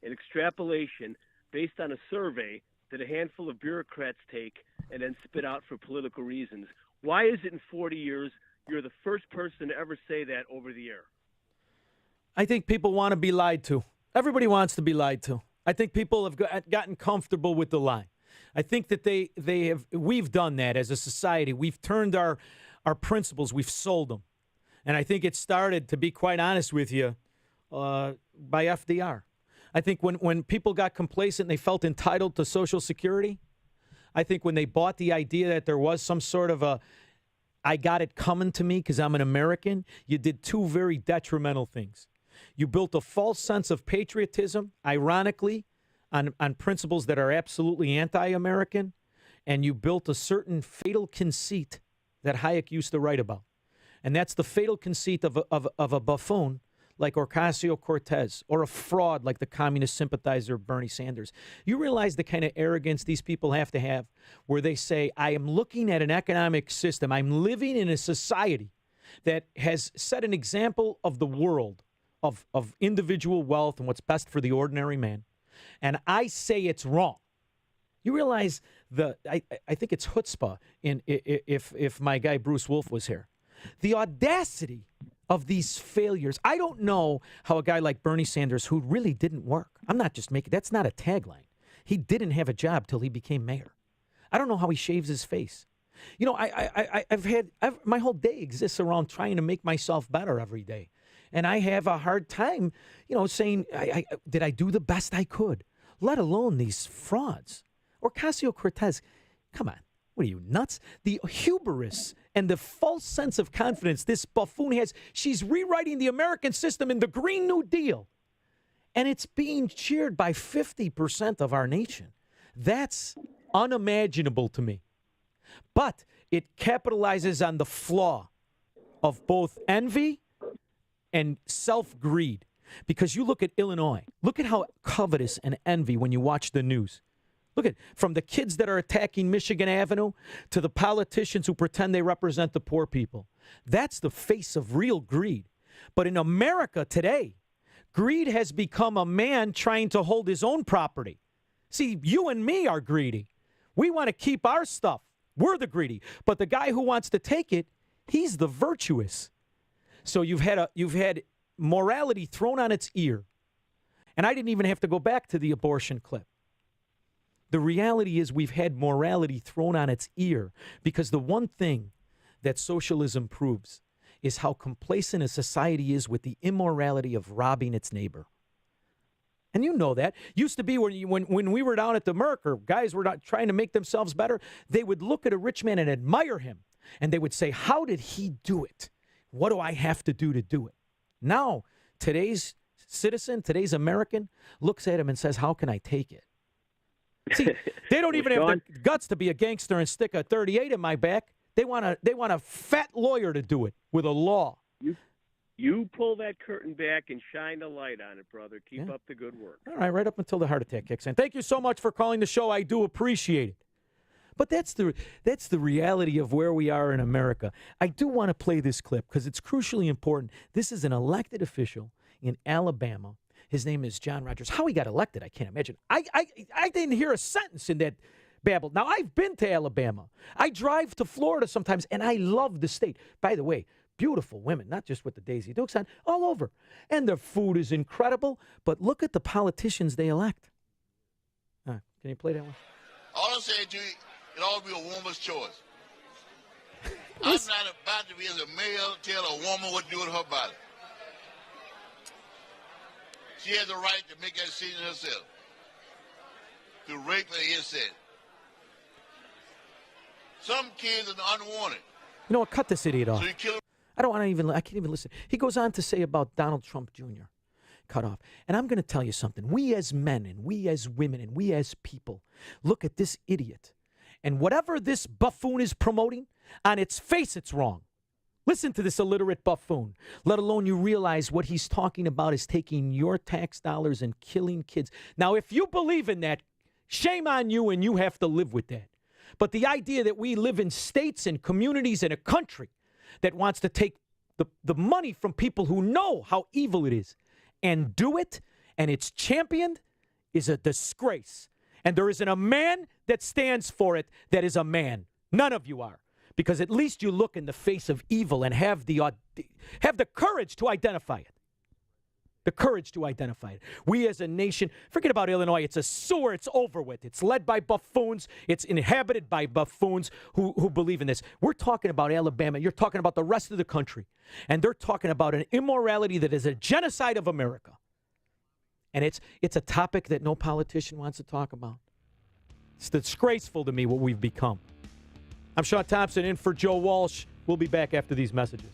an extrapolation based on a survey that a handful of bureaucrats take and then spit out for political reasons, why is it in 40 years you're the first person to ever say that over the air? I think people want to be lied to. Everybody wants to be lied to. I think people have gotten comfortable with the lie. I think that we've done that as a society. We've turned our principles, we've sold them. And I think it started, to be quite honest with you, by FDR. I think when people got complacent and they felt entitled to Social Security, I think when they bought the idea that there was some sort of I got it coming to me because I'm an American, you did two very detrimental things. You built a false sense of patriotism, ironically, on principles that are absolutely anti-American, and you built a certain fatal conceit that Hayek used to write about. And that's the fatal conceit of a buffoon like Ocasio-Cortez or a fraud like the communist sympathizer Bernie Sanders. You realize the kind of arrogance these people have to have where they say, I am looking at an economic system, I'm living in a society that has set an example of the world, of individual wealth and what's best for the ordinary man. And I say it's wrong. You realize I think it's chutzpah if my guy Bruce Wolf was here. The audacity of these failures. I don't know how a guy like Bernie Sanders, who really didn't work, I'm not just making, that's not a tagline. He didn't have a job till he became mayor. I don't know how he shaves his face. You know, my whole day exists around trying to make myself better every day. And I have a hard time, saying, did I do the best I could? Let alone these frauds. Ocasio-Cortez, come on. What are you, nuts? The hubris and the false sense of confidence this buffoon has. She's rewriting the American system in the Green New Deal. And it's being cheered by 50% of our nation. That's unimaginable to me. But it capitalizes on the flaw of both envy and self-greed. Because you look at Illinois, look at how covetous and envy when you watch the news. Look at from the kids that are attacking Michigan Avenue to the politicians who pretend they represent the poor people. That's the face of real greed. But in America today, greed has become a man trying to hold his own property. See, you and me are greedy. We want to keep our stuff. We're the greedy. But the guy who wants to take it, he's the virtuous. So you've had morality thrown on its ear. And I didn't even have to go back to the abortion clip. The reality is we've had morality thrown on its ear because the one thing that socialism proves is how complacent a society is with the immorality of robbing its neighbor. And you know that. Used to be when we were down at the Merc or guys were not trying to make themselves better, they would look at a rich man and admire him. And they would say, how did he do it? What do I have to do it? Now, today's citizen, today's American, looks at him and says, how can I take it? See, they don't even have the guts to be a gangster and stick a 38 in my back. They want a fat lawyer to do it with a law. You pull that curtain back and shine a light on it, brother. Keep up the good work. All right, right up until the heart attack kicks in. Thank you so much for calling the show. I do appreciate it. But that's the reality of where we are in America. I do want to play this clip because it's crucially important. This is an elected official in Alabama. His name is John Rogers. How he got elected, I can't imagine. I didn't hear a sentence in that babble. Now, I've been to Alabama. I drive to Florida sometimes, and I love the state. By the way, beautiful women, not just with the Daisy Dukes on, all over. And their food is incredible, but look at the politicians they elect. Can you play that one? All I'm saying to you, it ought to be a woman's choice. I'm not about to be as a male tell a woman what to do with her body. She has the right to make that decision herself. To rape and incest. Some kids are unwanted. You know what? Cut this idiot off. So you kill I can't even listen. He goes on to say about Donald Trump Jr. Cut off. And I'm going to tell you something. We as men and we as women and we as people look at this idiot. And whatever this buffoon is promoting, on its face it's wrong. Listen to this illiterate buffoon, let alone you realize what he's talking about is taking your tax dollars and killing kids. Now, if you believe in that, shame on you and you have to live with that. But the idea that we live in states and communities and a country that wants to take the money from people who know how evil it is and do it, and it's championed, is a disgrace. And there isn't a man that stands for it that is a man. None of you are. Because at least you look in the face of evil and have the courage to identify it. The courage to identify it. We as a nation, forget about Illinois. It's a sewer. It's over with. It's led by buffoons. It's inhabited by buffoons who believe in this. We're talking about Alabama. You're talking about the rest of the country. And they're talking about an immorality that is a genocide of America. And it's a topic that no politician wants to talk about. It's disgraceful to me what we've become. I'm Sean Thompson in for Joe Walsh. We'll be back after these messages.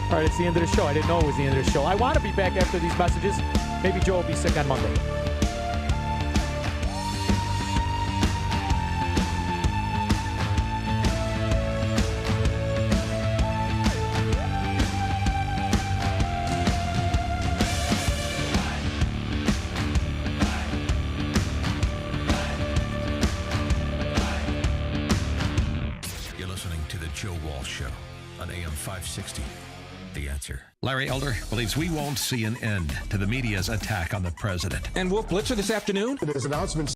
All right, it's the end of the show. I didn't know it was the end of the show. I want to be back after these messages. Maybe Joe will be sick on Monday. You're listening to The Joe Walsh Show on AM 560. The Answer. Larry Elder believes we won't see an end to the media's attack on the president. And Wolf Blitzer this afternoon? His announcements